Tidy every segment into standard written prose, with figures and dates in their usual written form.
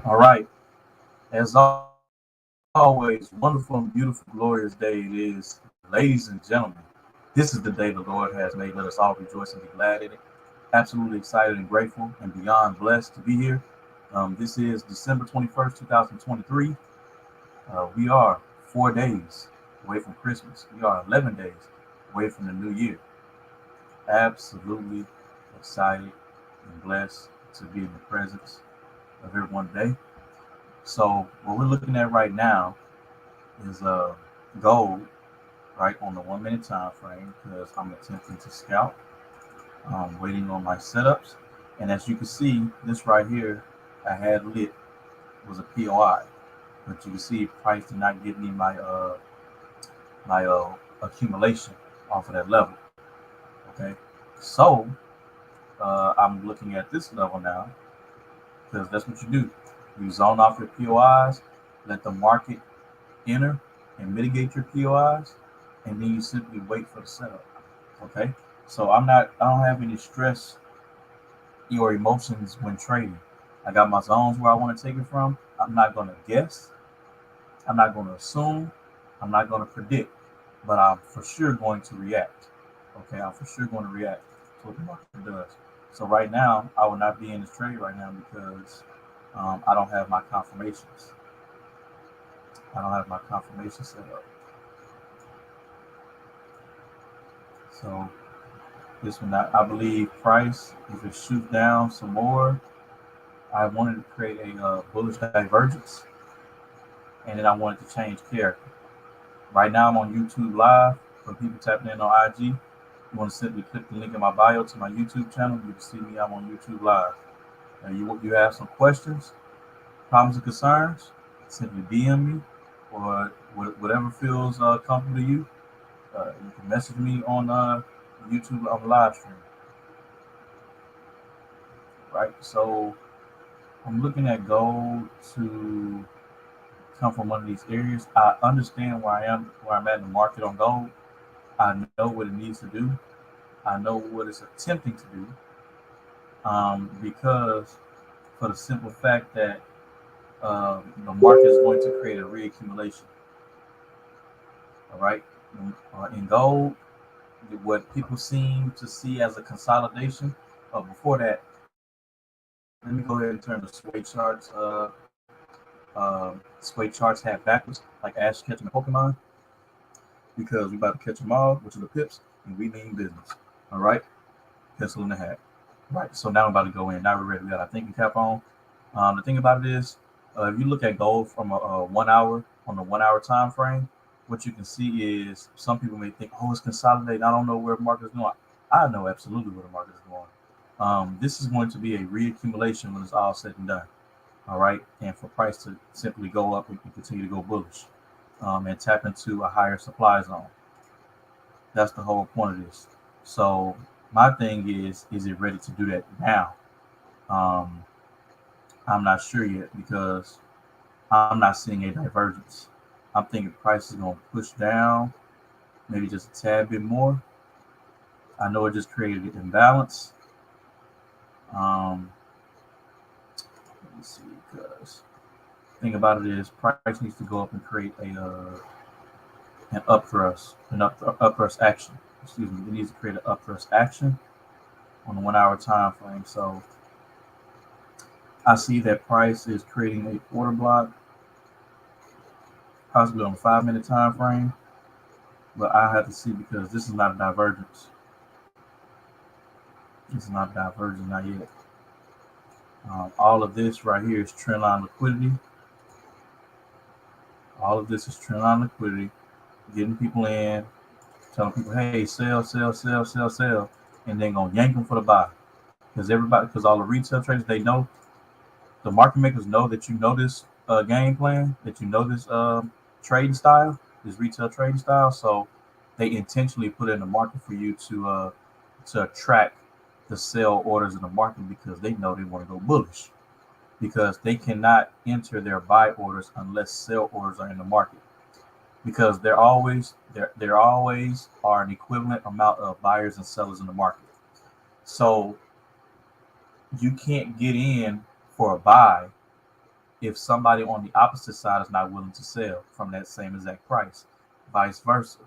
All right. As always, wonderful and beautiful, glorious day it is, ladies and gentlemen. This is the day the Lord has made. Let us all rejoice and be glad in it. Absolutely excited and grateful and beyond blessed to be here. This is December 21st, 2023. We are 4 days away from Christmas. We are 11 days away from the new year. Absolutely excited and blessed to be in the presence of everyone today. So, what we're looking at right now is gold, right, on the 1 minute time frame because I'm attempting to scalp. Waiting on my setups. And as you can see, this right here I had lit was a POI, but you can see price did not give me my accumulation off of that level. Okay, so I'm looking at this level now because that's what you do. You zone off your POIs, let the market enter and mitigate your POIs, and then you simply wait for the setup. Okay, so I don't have any stress your emotions when trading. I got my zones where I want to take it from. I'm not going to guess. I'm not going to assume. I'm not going to predict. But I'm for sure going to react. Okay, I'm for sure going to react to what the market does. So right now, I will not be in this trade right now because I don't have my confirmations. I don't have my confirmation set up. So this one, I believe price, if it shoots down some more, I wanted to create a bullish divergence, and then I wanted to change character. Right now, I'm on YouTube Live. For people tapping in on IG, you want to simply click the link in my bio to my YouTube channel. You can see me. I'm on YouTube Live. You have some questions, problems, and concerns, simply DM me or whatever feels comfortable to you. You can message me on YouTube on live stream. Right. So I'm looking at gold to come from one of these areas. I understand where I'm at in the market on gold. I know what it needs to do. I know what it's attempting to do. Because for the simple fact that the market is going to create a reaccumulation. All right. In gold, what people seem to see as a consolidation. Before that, let me go ahead and turn the sway charts have backwards, like Ash catching a Pokemon, because we about to catch them all, which are the pips, and we mean business. All right, pencil in the hat. Right, so now I'm about to go in. Now we're ready. We got our thinking cap on. The thing about it is, if you look at gold from a 1 hour on the 1 hour time frame, what you can see is some people may think, oh, it's consolidating. I don't know where the market is going. I know absolutely where the market is going. This is going to be a reaccumulation when it's all said and done. All right, and for price to simply go up and continue to go bullish and tap into a higher supply zone. That's the whole point of this. So my thing is it ready to do that now? Um, I'm not sure yet because I'm not seeing a divergence. I'm thinking price is going to push down, maybe just a tad bit more. I know it just created an imbalance. Um, let me see, because the thing about it is price needs to go up and create an upthrust, upthrust action. Excuse me, it needs to create an upthrust action on the 1 hour time frame. So I see that price is creating a order block, possibly on a 5 minute time frame, but I have to see because this is not a divergence. This is not a divergence, not yet. All of this right here is trend line liquidity. All of this is trend line liquidity, getting people in, telling people, hey, sell, sell, sell, sell, sell, and then gonna yank them for the buy. Because all the retail traders, they know, the market makers know that you know this game plan, that you know this trading style, this retail trading style. So they intentionally put it in the market for you to attract the sell orders in the market because they know they want to go bullish. Because they cannot enter their buy orders unless sell orders are in the market. Because there always are an equivalent amount of buyers and sellers in the market. So you can't get in for a buy if somebody on the opposite side is not willing to sell from that same exact price. Vice versa.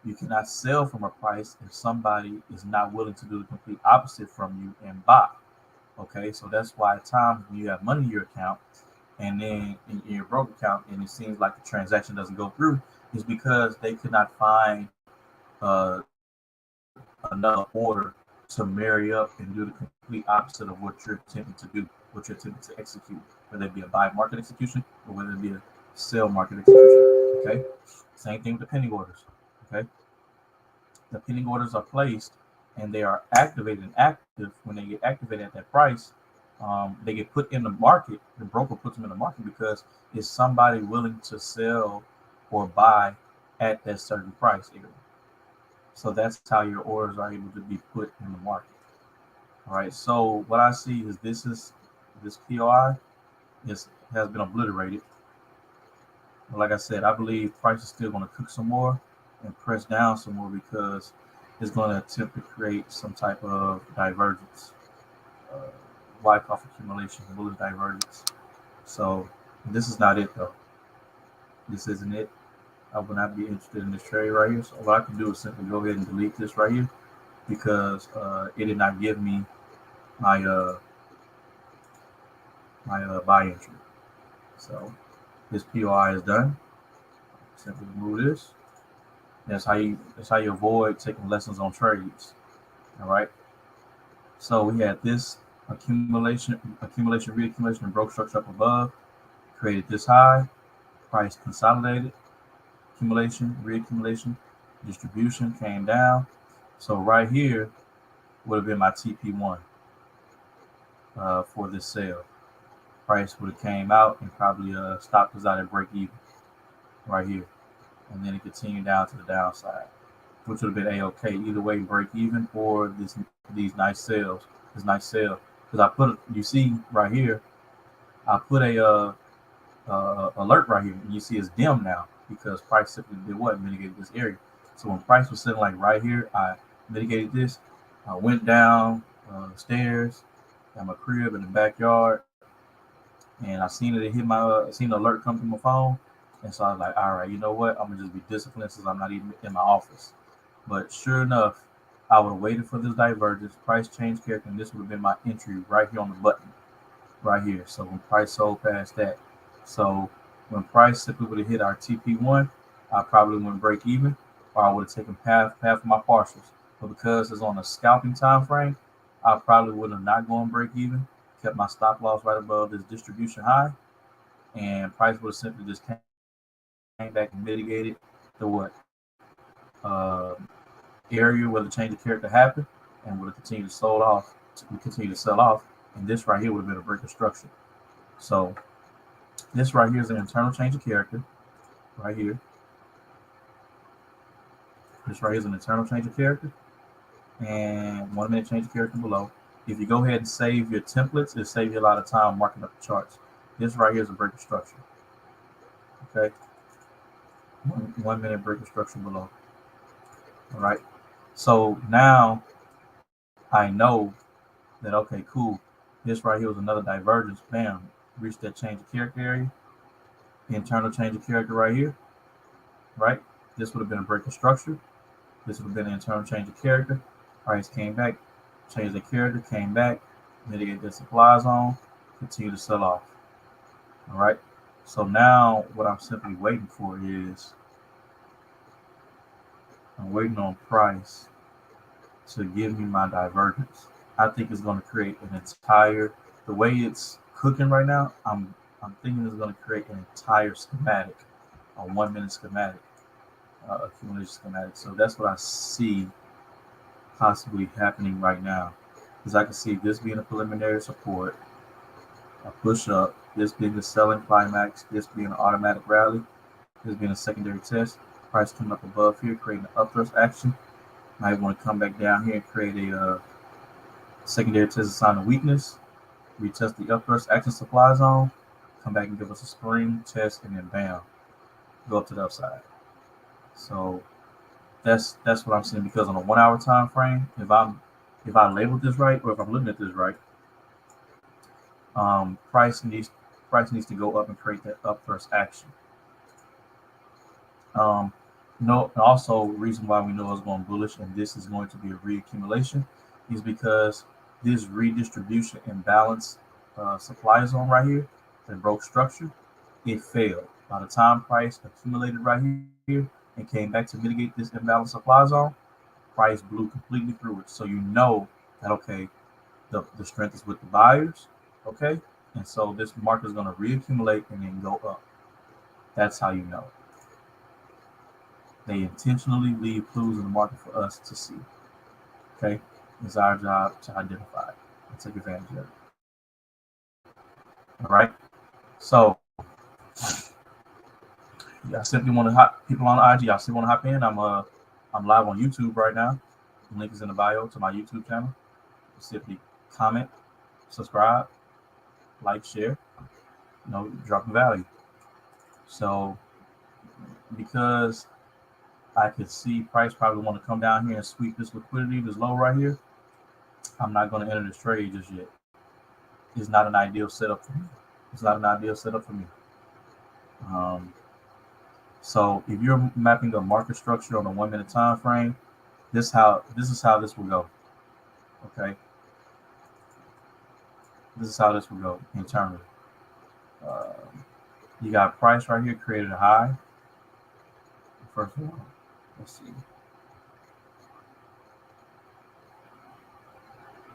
You cannot sell from a price if somebody is not willing to do the complete opposite from you and buy. Okay, so that's why at times when you have money in your account and then in your broker account and it seems like the transaction doesn't go through, is because they could not find another order to marry up and do the complete opposite of what you're attempting to do, what you're attempting to execute, whether it be a buy market execution or whether it be a sell market execution. Okay, same thing with the pending orders. Okay, the pending orders are placed and they are activated and active. When they get activated at that price, they get put in the market. The broker puts them in the market because it's somebody willing to sell or buy at that certain price area. So that's how your orders are able to be put in the market. All right. So what I see is this POI has been obliterated. But like I said, I believe price is still going to cook some more and press down some more because it's going to attempt to create some type of divergence, uh, Wyckoff accumulation, bullish divergence. So this is not it though. This isn't it. I would not be interested in this trade right here. So what I can do is simply go ahead and delete this right here because it did not give me my buy entry. So this POI is done. Simply remove this. That's how you avoid taking lessons on trades. All right. So we had this accumulation, reaccumulation, and broke structure up above. Created this high. Price consolidated. Accumulation, reaccumulation, distribution came down. So right here would have been my TP1 for this sale. Price would have came out and probably stopped us out at break even right here, and then it continued down to the downside, which would have been a-okay. Either way, break even or these nice sales, this nice sale. Because you see right here, I put a alert right here, and you see it's dim now because price simply did what? Mitigated this area. So when price was sitting like right here, I mitigated this. I went down stairs, got my crib in the backyard, and I seen it hit seen the alert come through my phone, and so I was like, all right, you know what? I'm gonna just be disciplined since I'm not even in my office. But sure enough, I would have waited for this divergence, price change character, and this would have been my entry right here on the button, right here. So when price sold past that, so when price simply would have hit our TP1, I probably wouldn't break even, or I would have taken half of my partials. But because it's on a scalping time frame, I probably would have not gone break even, kept my stop loss right above this distribution high, and price would have simply just came back and mitigated the area where the change of character happened, and would have continued to continue to sell off, and this right here would have been a break of structure. So this right here is an internal change of character right here. This right here is an internal change of character and 1 minute change of character below. If you go ahead and save your templates, it'll save you a lot of time marking up the charts. This right here is a break of structure. Okay. 1 minute break of structure below. All right. So now I know that, okay, cool. This right here was another divergence. Bam. Reached that change of character area. Internal change of character right here. Right. This would have been a break of structure. This would have been an internal change of character. Price came back, changed the character, came back, mitigate the supply zone, continue to sell off. All right. So now what I'm simply waiting for is I'm waiting on price to give me my divergence. I think it's going to create an entire, the way it's cooking right now, I'm thinking it's going to create an entire schematic, a 1 minute schematic, accumulation schematic. So that's what I see possibly happening right now. Because I can see this being a preliminary support, a push up, this being the selling climax, this being an automatic rally, this being a secondary test, price coming up above here, creating an upthrust action. Might want to come back down here and create a secondary test, a sign of weakness, retest the upthrust action supply zone, come back and give us a spring test, and then bam, go up to the upside. So that's what I'm seeing, because on a 1 hour time frame, if I labeled this right, or if I'm looking at this right, price needs price needs to go up and create that up first action. No, also reason why we know it's going bullish and this is going to be a reaccumulation is because this redistribution imbalance supply zone right here, the broke structure, it failed. By the time price accumulated right here and came back to mitigate this imbalance supply zone, price blew completely through it. So you know that okay, the strength is with the buyers, okay, and so this market is going to reaccumulate and then go up. That's how you know. They intentionally leave clues in the market for us to see. Okay, it's our job to identify it and take advantage of it. All right. So I simply want to hop people on IG. I still want to hop in. I'm live on YouTube right now. The link is in the bio to my YouTube channel. Simply comment, subscribe, like, share. Dropping value. So because I could see price probably want to come down here and sweep this liquidity, this low right here, I'm not going to enter this trade just yet. It's not an ideal setup for me. It's not an ideal setup for me. So if you're mapping a market structure on a 1 minute time frame, this is how this will go. Okay. This is how this will go internally. You got price right here created a high. First of all, let's see.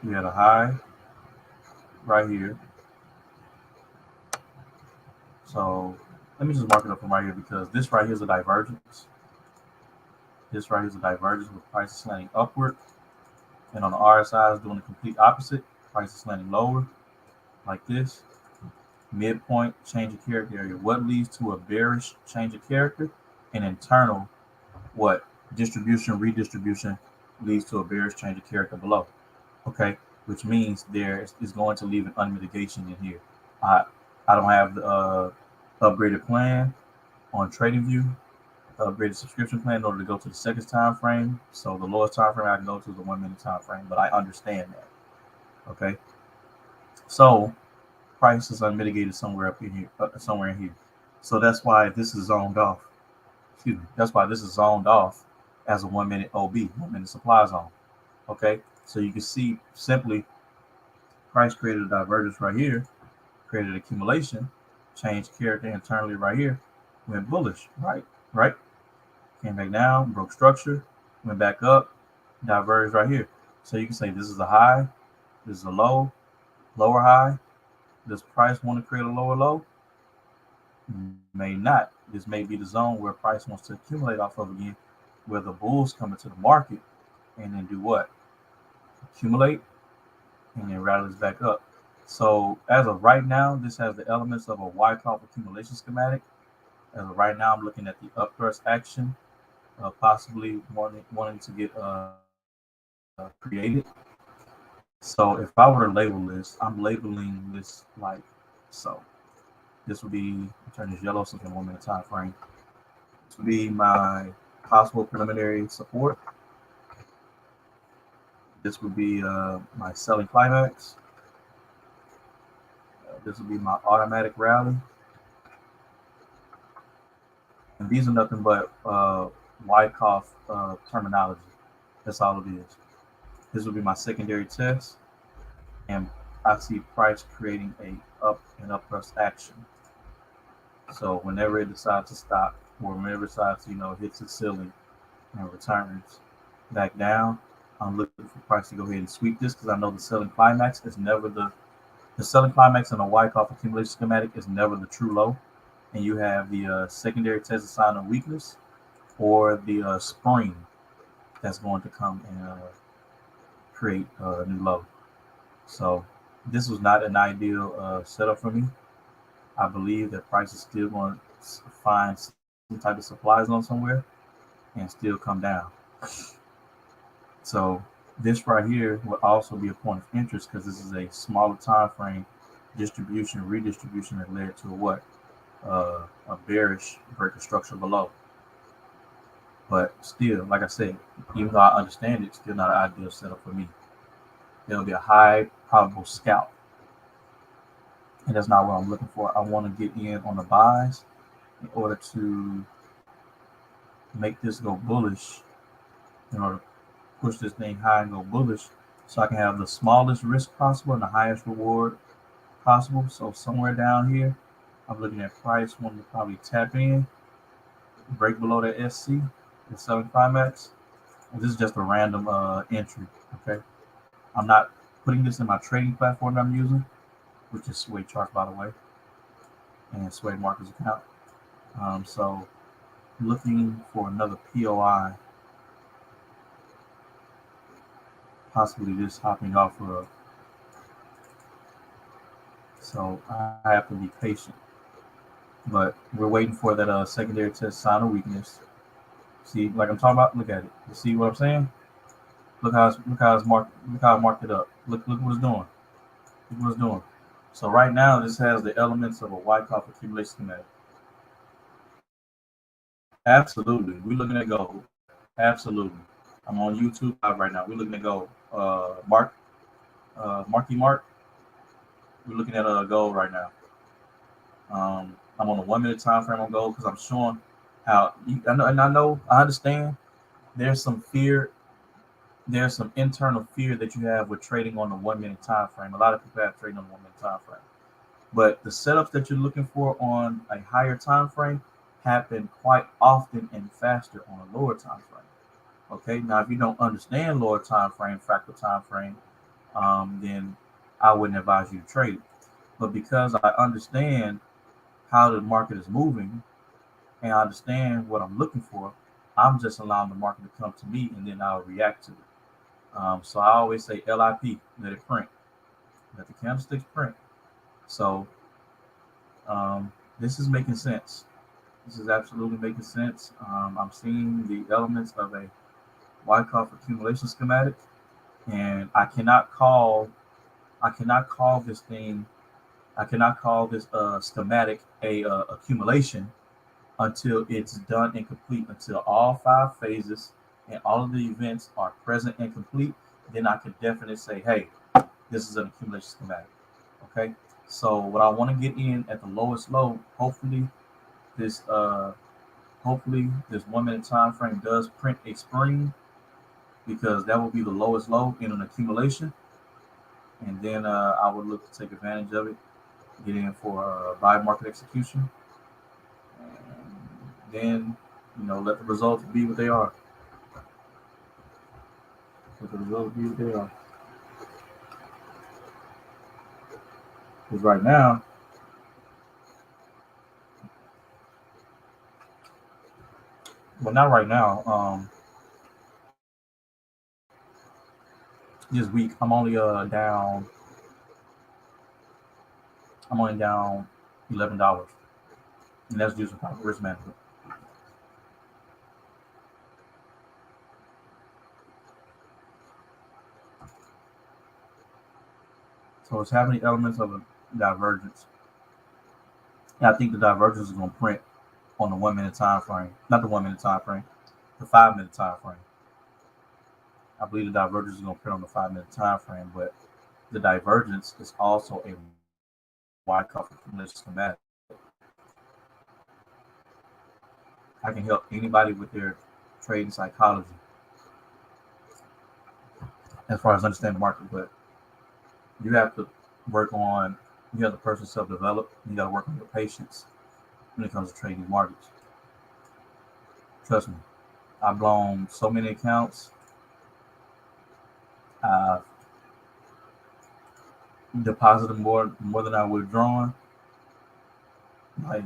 We had a high right here. So let me just mark it up from right here because this right here is a divergence. This right here is a divergence with prices slanting upward. And on the RSI is doing the complete opposite. Price is slanting lower like this. Midpoint, change of character area. What leads to a bearish change of character? An internal, what? Distribution, redistribution leads to a bearish change of character below. Okay, which means there is going to leave an unmitigation in here. I don't have the upgraded plan on TradingView, upgraded subscription plan in order to go to the second time frame. So the lowest time frame I can go to is the 1 minute time frame, but I understand that. Okay, so price is unmitigated somewhere up in here, somewhere in here. So that's why this is zoned off. Excuse me. That's why this is zoned off as a 1 minute OB, 1 minute supply zone. Okay, so you can see simply price created a divergence right here, created accumulation, changed character internally right here, went bullish, right? Came back down, broke structure, went back up, diverged right here. So you can say this is a high, this is a low, lower high. Does price want to create a lower low? May not. This may be the zone where price wants to accumulate off of again, where the bulls come into the market and then do what? Accumulate and then rallies back up. So as of right now, this has the elements of a Wyckoff accumulation schematic. As of right now, I'm looking at the upthrust action, possibly wanting to get created. So if I were to label this, I'm labeling this like so. This would be, turn this yellow so it's in 1 minute time frame. This would be my possible preliminary support. This would be my selling climax. This would be my automatic rally. And these are nothing but Wyckoff terminology. That's all it is. This would be my secondary test. And I see price creating a up and upthrust action. So whenever it decides to stop, or whenever it decides to, hits its ceiling and returns back down, I'm looking for price to go ahead and sweep this because I know the selling climax is never the selling climax in a Wyckoff accumulation schematic is never the true low. And you have the secondary test of sign of weakness or the spring that's going to come and create a new low. So this was not an ideal setup for me. I believe that price is still going to find some type of supply zone somewhere and still come down. So this right here will also be a point of interest because this is a smaller time frame distribution, redistribution that led to what? A bearish breaker structure below. But still, like I said, even though I understand it, it's still not an ideal setup for me. There'll be a high probable scalp. and that's not what I'm looking for. I want to get in on the buys in order to make this go bullish, in order to push this thing high and go bullish, so I can have the smallest risk possible and the highest reward possible. So somewhere down here, I'm looking at price, wanting to probably tap in, break below that SC, the 75 max. And this is just a random entry. Okay, I'm not putting this in my trading platform that I'm using, which is Sway Charts, by the way, and Sway Markets account. So looking for another POI, possibly this hopping off of. So I have to be patient. But we're waiting for that secondary test sign of weakness. See, like I'm talking about, look at it. You see what I'm saying? Look how it's marked. Look how I marked it up. Look what it's doing. Look what it's doing. So right now, this has the elements of a Wyckoff accumulation schematic. Absolutely, we're looking at gold. Absolutely, I'm on YouTube live right now. We're looking at gold. Marky Mark. We're looking at gold right now. I'm on a 1 minute time frame on gold because I'm showing how I understand there's some fear, there's some internal fear that you have with trading on the 1 minute time frame. A lot of people have trading on the 1 minute time frame, but the setups that you're looking for on a higher time frame happen quite often and faster on a lower time frame. Okay, now if you don't understand lower time frame, fractal time frame, then I wouldn't advise you to trade. But because I understand how the market is moving and I understand what I'm looking for, I'm just allowing the market to come to me and then I'll react to it. So I always say LIP, let it print, let the candlesticks print. So this is making sense. This is absolutely making sense. I'm seeing the elements of a Wyckoff accumulation schematic, and I cannot call this thing, I cannot call this schematic a accumulation until it's done and complete, until all 5 phases and all of the events are present and complete. Then I could definitely say, hey, this is an accumulation schematic. Okay. So what I want to get in at the lowest low, this hopefully this 1 minute time frame does print a spring, because that will be the lowest low in an accumulation. And then I would look to take advantage of it, get in for buy market execution, and then let the results be what they are. Let the results be what they are. Because right now, well, not right now. This week I'm only down. I'm only down $11, and that's due to risk management. So it's having the elements of a divergence. And I think the divergence is going to print on the 1 minute time frame, not the 1 minute time frame, the 5 minute time frame. I believe the divergence is going to print on the 5 minute time frame, but the divergence is also a Wyckoff accumulation schematic. I can help anybody with their trading psychology as far as understanding the market, but you have to work on, you have to personally self-develop. You got to work on your patience when it comes to trading markets. Trust me, I've blown so many accounts. I've deposited more than I withdrawn. Like,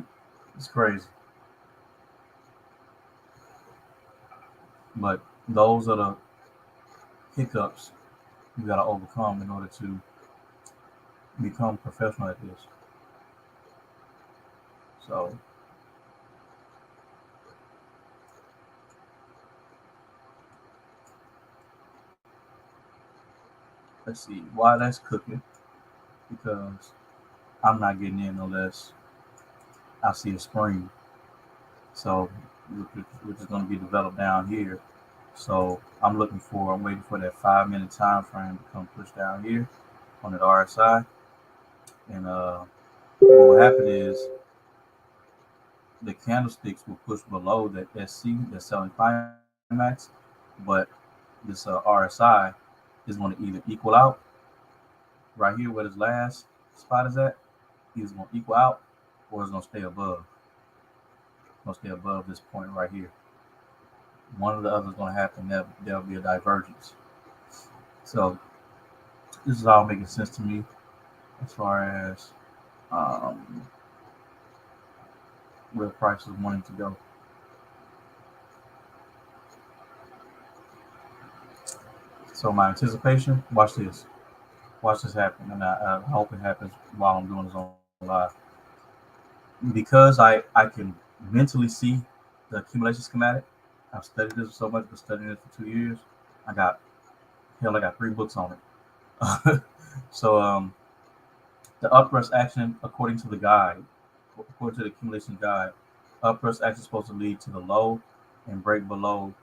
it's crazy. But those are the hiccups you got to overcome in order to become professional at this. So let's see why that's cooking, because I'm not getting in unless I see a spring. So which is going to be developed down here. So I'm waiting for that 5 minute time frame to come push down here on that RSI, and what will happen is the candlesticks will push below that SC, the selling climax, but this RSI is going to either equal out right here where this last spot is at, either going to equal out or it's going to stay above. It's going to stay above this point right here. One or the other is going to happen. There'll be a divergence. So this is all making sense to me as far as where price is wanting to go. So my anticipation, watch this happen, and I hope it happens while I'm doing this on live. Because I can mentally see the accumulation schematic. I've studied this so much, been studying it for 2 years. I got 3 books on it. So the upthrust action, according to the guide, according to the accumulation guide, upthrust action is supposed to lead to the low and break below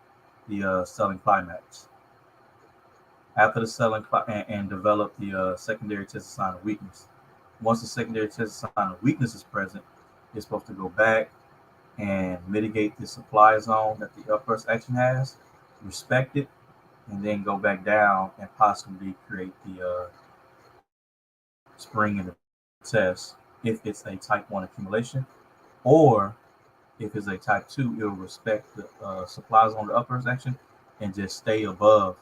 the selling climax. After the selling and develop the secondary test of sign of weakness. Once the secondary test of sign of weakness is present, it's supposed to go back and mitigate the supply zone that the upthrust action has, respect it, and then go back down and possibly create the spring in the test if it's a type 1 accumulation, or if it's a type 2, it will respect the supply zone of the upthrust action and just stay above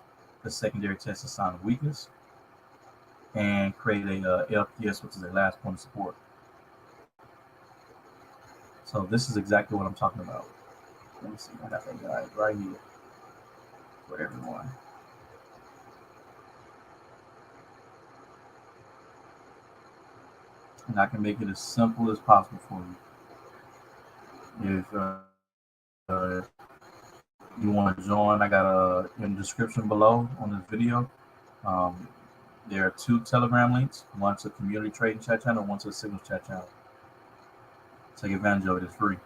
the secondary test of sign of weakness and create a LPS, which is a last point of support. So this is exactly what I'm talking about. Let me see, I got that guide right here for everyone. And I can make it as simple as possible for you. If you want to join, I got in the description below on this video. There are 2 Telegram links. One to community trading chat channel, one to the signals chat channel. Take advantage of it. It's free.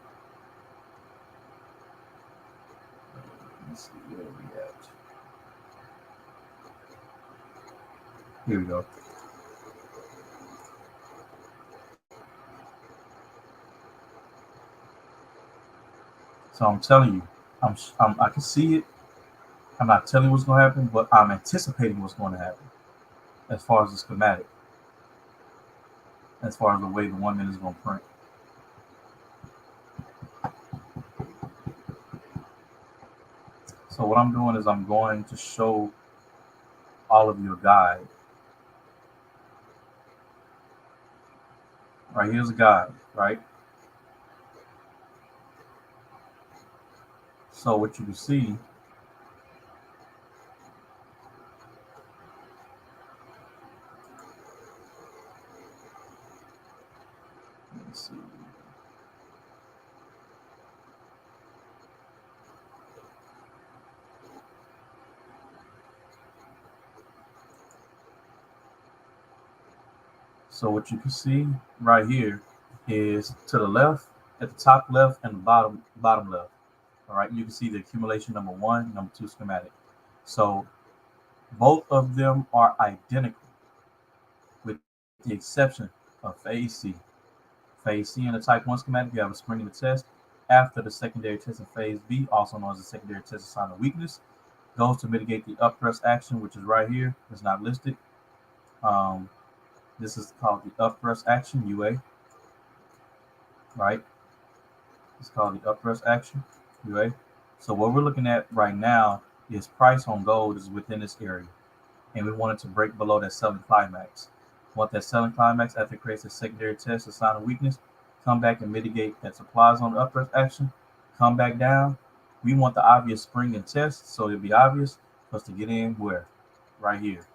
Let's see where we at. Here we go. So I'm telling you, I can see it. I'm not telling you what's going to happen, but I'm anticipating what's going to happen as far as the schematic, as far as the way the 1 minute is going to print. So what I'm doing is I'm going to show all of you a guide. Right, here's a guide, right? So what you can see, let's see. So what you can see right here is to the left, at the top left and the bottom left. All right, you can see the accumulation number 1, number 2 schematic. So both of them are identical with the exception of phase C. Phase C in the type 1 schematic, you have a spring in the test. After the secondary test in phase B, also known as the secondary test of sign of weakness, goes to mitigate the upthrust action, which is right here. It's not listed. This is called the upthrust action, UA. Right? It's called the upthrust action, UA. So what we're looking at right now is price on gold is within this area. And we want it to break below that selling climax. Want that selling climax after it creates a secondary test, a sign of weakness, come back and mitigate that supply zone upthrust action, come back down. We want the obvious spring and test, so it'll be obvious for us to get in where? Right here.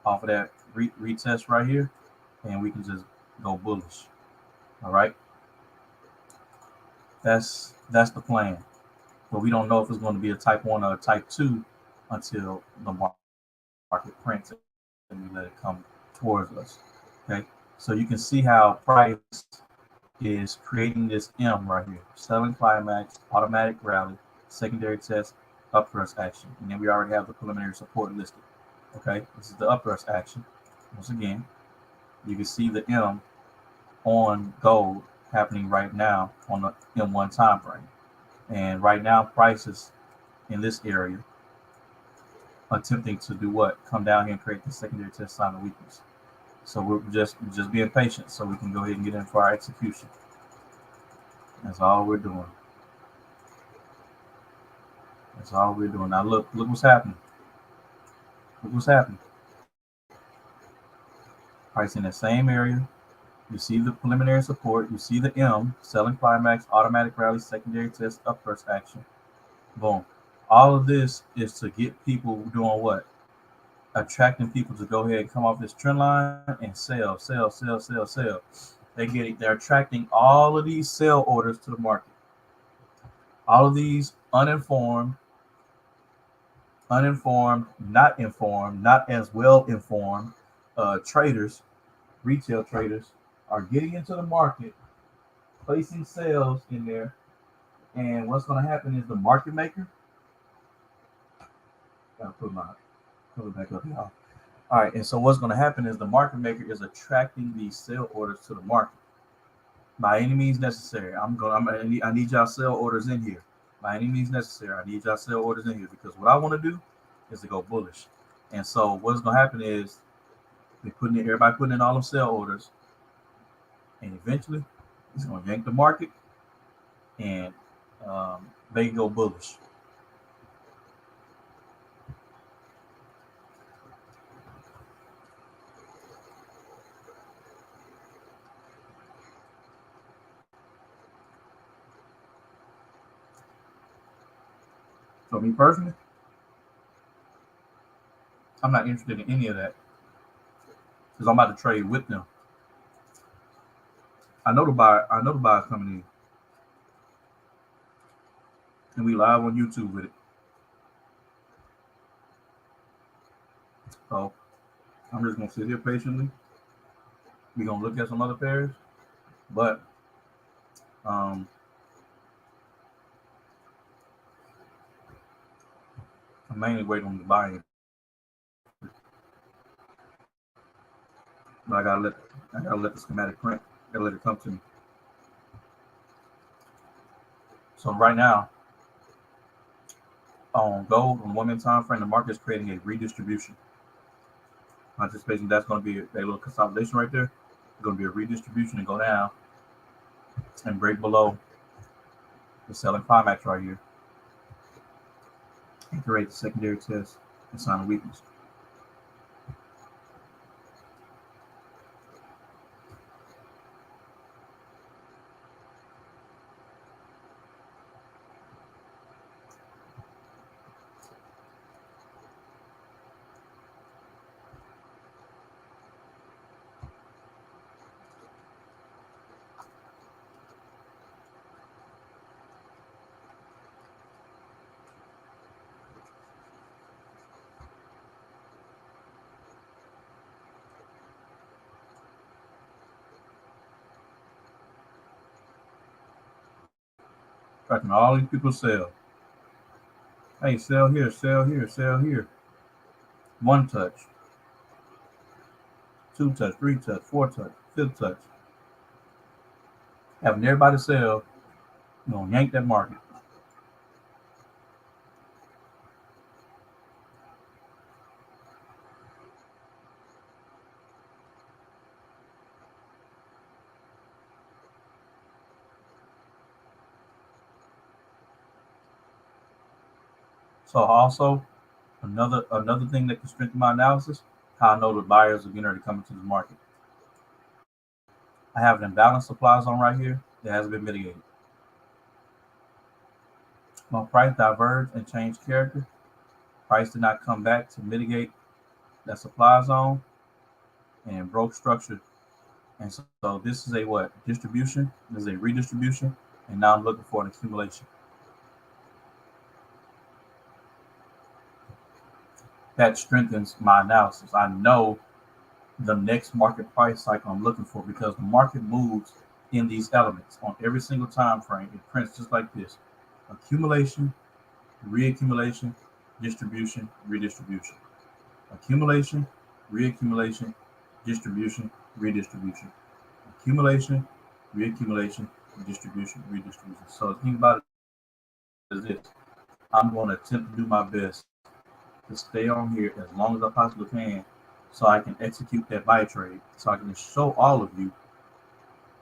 Off of that retest right here, and we can just go bullish. All right. That's the plan. But we don't know if it's going to be a type 1 or a type 2 until the market prints and we let it come towards us. Okay. So you can see how price is creating this M right here. Selling climax, automatic rally, secondary test, upthrust action. And then we already have the preliminary support listed. Okay. This is the upthrust action. Once again, you can see the M on gold happening right now on the M1 time frame. And right now, prices in this area attempting to do what? Come down here and create the secondary test sign of weakness. So we're just being patient so we can go ahead and get in for our execution. That's all we're doing. That's all we're doing. Now look what's happening. Look what's happening. Price in the same area. You see the preliminary support. You see the M, selling climax, automatic rally, secondary test, upburst action. Boom. All of this is to get people doing what? Attracting people to go ahead and come off this trend line and sell, sell, sell, sell, sell. They're attracting all of these sell orders to the market. All of these uninformed, not informed, not as well informed traders, retail traders, are getting into the market, placing sales in there. And what's going to happen is the market maker. Gotta put it back up, y'all. All right, and so what's going to happen is the market maker is attracting these sell orders to the market by any means necessary. I need y'all sell orders in here by any means necessary. I need y'all sell orders in here because what I want to do is to go bullish. And so what's going to happen is everybody putting in all them sell orders, and eventually it's going to yank the market, and they go bullish. So me personally, I'm not interested in any of that because I'm about to trade with them. I know the buyer's coming in, and we live on YouTube with it. So I'm just gonna sit here patiently. We're gonna look at some other pairs, but I'm mainly waiting on the buy-in. But I gotta let the schematic print. I gotta let it come to me. So right now, on gold on 1 minute time frame, the market is creating a redistribution. I'm anticipating that's going to be a little consolidation right there. It's going to be a redistribution and go down and break below the selling climax right here and create the secondary test and sign of weakness. Tracking all these people sell. Hey, sell here, sell here, sell here. 1 touch, 2 touch, 3 touch, 4 touch, 5th touch. Having everybody sell, you're going to yank that market. So also another thing that can strengthen my analysis, how I know the buyers are getting ready to come into the market. I have an imbalanced supply zone right here that hasn't been mitigated. When price diverged and changed character, price did not come back to mitigate that supply zone and broke structure. And so this is a what? Distribution. This is a redistribution. And now I'm looking for an accumulation. That strengthens my analysis. I know the next market price cycle I'm looking for because the market moves in these elements on every single time frame. It prints just like this: accumulation, reaccumulation, distribution, redistribution. Accumulation, reaccumulation, distribution, redistribution. Accumulation, reaccumulation, distribution, redistribution. So the thing about it is this: I'm going to attempt to do my best to stay on here as long as I possibly can, so I can execute that buy trade, so I can just show all of you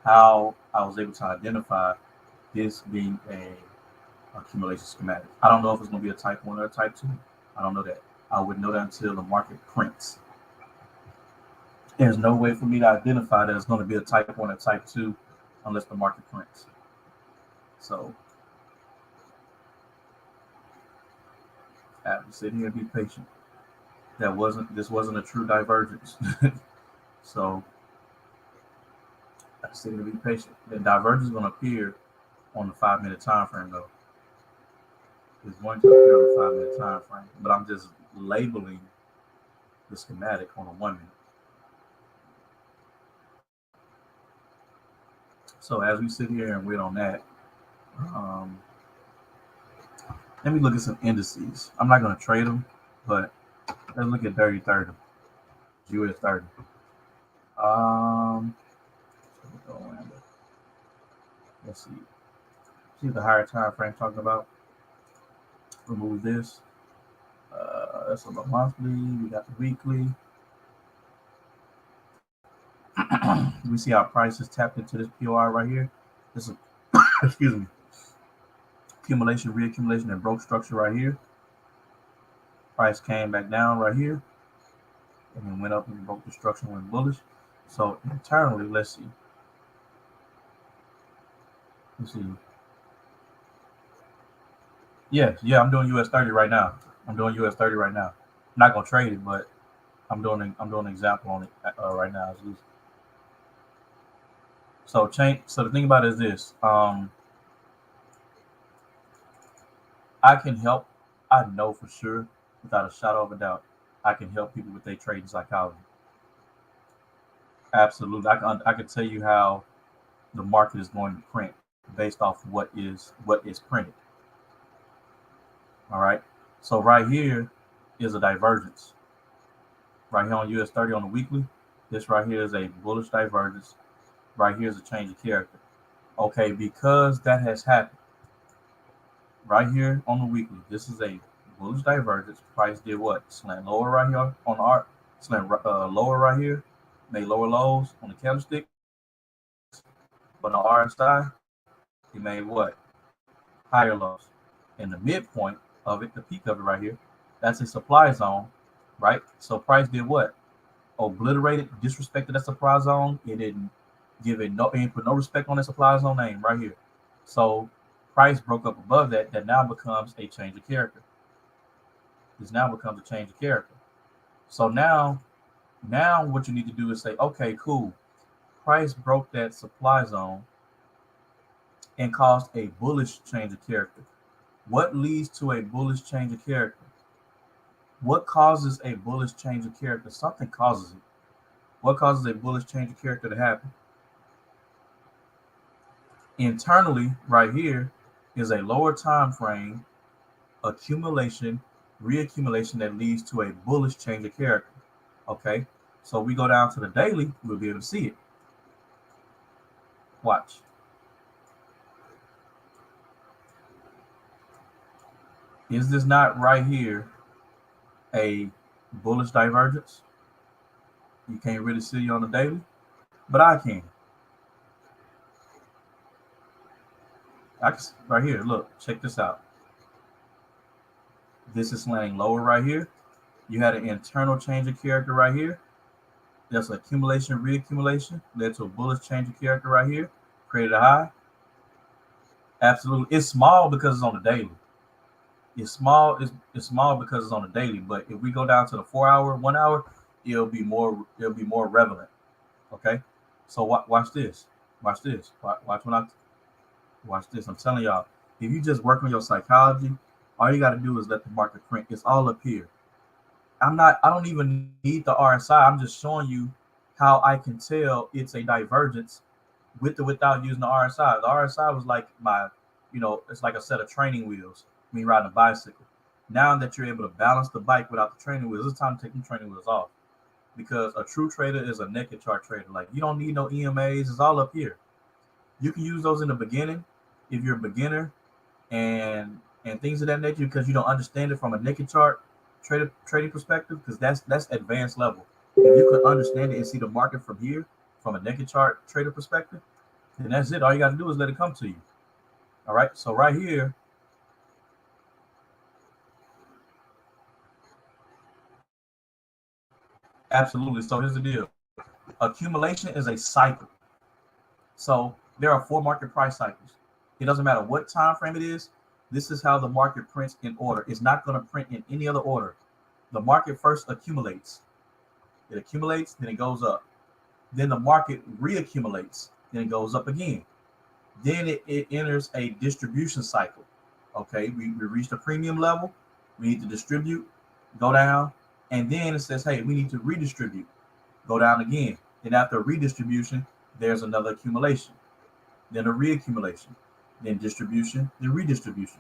how I was able to identify this being a accumulation schematic. I don't know if it's going to be a type 1 or a type 2. I don't know that. I wouldn't know that until the market prints. There's no way for me to identify that it's going to be a type 1 or type 2 unless the market prints. So I have to sit here and be patient. This wasn't a true divergence. So I have to sit here and be patient. The divergence is going to appear on the 5-minute time frame though. It's going to appear on the 5-minute time frame, but I'm just labeling the schematic on a 1 minute. So as we sit here and wait on that, let me look at some indices. I'm not going to trade them, but let's look at 30-30, US 30. Let's see. See what the higher time frame talking about. Remove this. That's on the monthly. We got the weekly. We see our prices tapped into this POR right here. This is excuse me. Accumulation, reaccumulation, and broke structure right here. Price came back down right here, and then went up and broke the structure and went bullish. So internally, let's see. Yeah, I'm doing US 30 right now. I'm not gonna trade it, but I'm doing an example on it right now. So the thing about it is this: I can help. I know for sure, without a shadow of a doubt, I can help people with their trading psychology. Absolutely, I can tell you how the market is going to print based off what is printed. All right. So right here is a divergence. Right here on US 30 on the weekly, this right here is a bullish divergence. Right here is a change of character. Okay, because that has happened. Right here on the weekly, this is a bullish divergence. Price did what? Slant lower right here on the art. Slant lower right here. Made lower lows on the candlestick. But on the RSI, it made what? Higher lows. And the midpoint of it, the peak of it right here, that's a supply zone, right? So price did what? Obliterated, disrespected that supply zone. It didn't put no respect on that supply zone name right here. So price broke up above that. That now becomes a change of character. This now becomes a change of character. So now what you need to do is say, okay, cool. Price broke that supply zone and caused a bullish change of character. What leads to a bullish change of character? What causes a bullish change of character? Something causes it. What causes a bullish change of character to happen? Internally, right here, is a lower time frame accumulation, reaccumulation that leads to a bullish change of character. Okay, so we go down to the daily, we'll be able to see it. Watch. Is this not right here a bullish divergence? You can't really see it on the daily, but I can. Right here, look, check this out. This is slanting lower right here. You had an internal change of character right here. That's accumulation, reaccumulation, led to a bullish change of character right here, created a high. Absolutely. It's small because it's on the daily. It's small because it's on the daily, but if we go down to the 4-hour, 1 hour, it'll be more relevant. Okay? So watch this. Watch this. Watch this. I'm telling y'all, if you just work on your psychology, all you got to do is let the market print. It's all up here. I don't even need the RSI. I'm just showing you how I can tell it's a divergence with or without using the RSI. The RSI was like it's like a set of training wheels. Me riding a bicycle. Now that you're able to balance the bike without the training wheels, it's time to take the training wheels off. because a true trader is a naked chart trader. Like you don't need no EMAs. It's all up here. You can use those in the beginning if you're a beginner and things of that nature because you don't understand it from a naked chart trading perspective because that's advanced level. If you can understand it and see the market from here from a naked chart trader perspective, then that's it. All you got to do is let it come to you. All right. So right here, absolutely. So here's the deal. Accumulation is a cycle. So there are four market price cycles. It doesn't matter what time frame it is. This is how the market prints in order. It's not going to print in any other order. The market first accumulates. It accumulates, then it goes up. Then the market reaccumulates, then it goes up again. Then it enters a distribution cycle. Okay, we reached a premium level. We need to distribute, go down, and then it says, hey, we need to redistribute, go down again. Then after redistribution, there's another accumulation, then a reaccumulation, then distribution, then redistribution,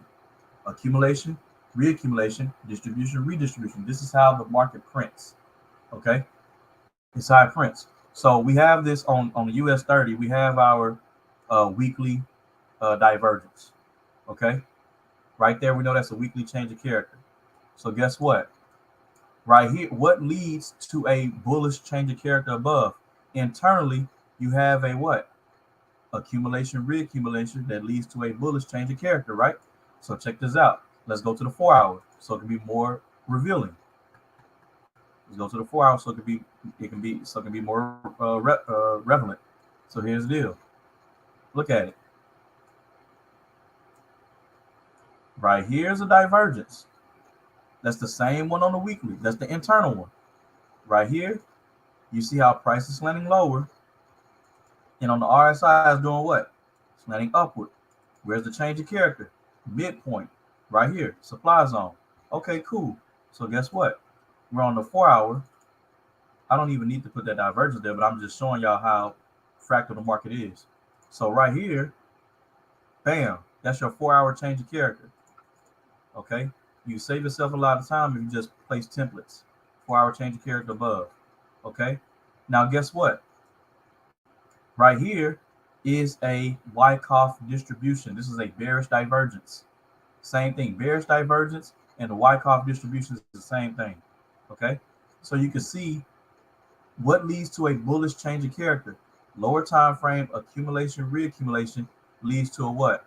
accumulation, reaccumulation, distribution, redistribution. This is how the market prints. Okay, it's how it prints. So we have this on the US 30. We have our weekly divergence. Okay, right there we know that's a weekly change of character. So guess what? Right here, what leads to a bullish change of character above? Internally, you have a what? Accumulation, reaccumulation that leads to a bullish change of character, right? So check this out. Let's go to the 4 hour so it can be more revealing. Let's go to the 4 hour so it can be more relevant. So here's the deal. Look at it. Right here's a divergence. That's the same one on the weekly. That's the internal one. Right here, you see how price is slanting lower. And on the RSI is doing what? Slanting upward. Where's the change of character? Midpoint. Right here. Supply zone. Okay, cool. So guess what? We're on the 4 hour. I don't even need to put that divergence there, but I'm just showing y'all how fractal the market is. So right here, bam, that's your 4 hour change of character. Okay, you save yourself a lot of time if you just place templates. 4 hour change of character above. Okay, now guess what? Right here is a Wyckoff distribution. This is a bearish divergence. Same thing, bearish divergence and the Wyckoff distribution is the same thing. Okay, so you can see what leads to a bullish change of character. Lower time frame accumulation, reaccumulation leads to a what?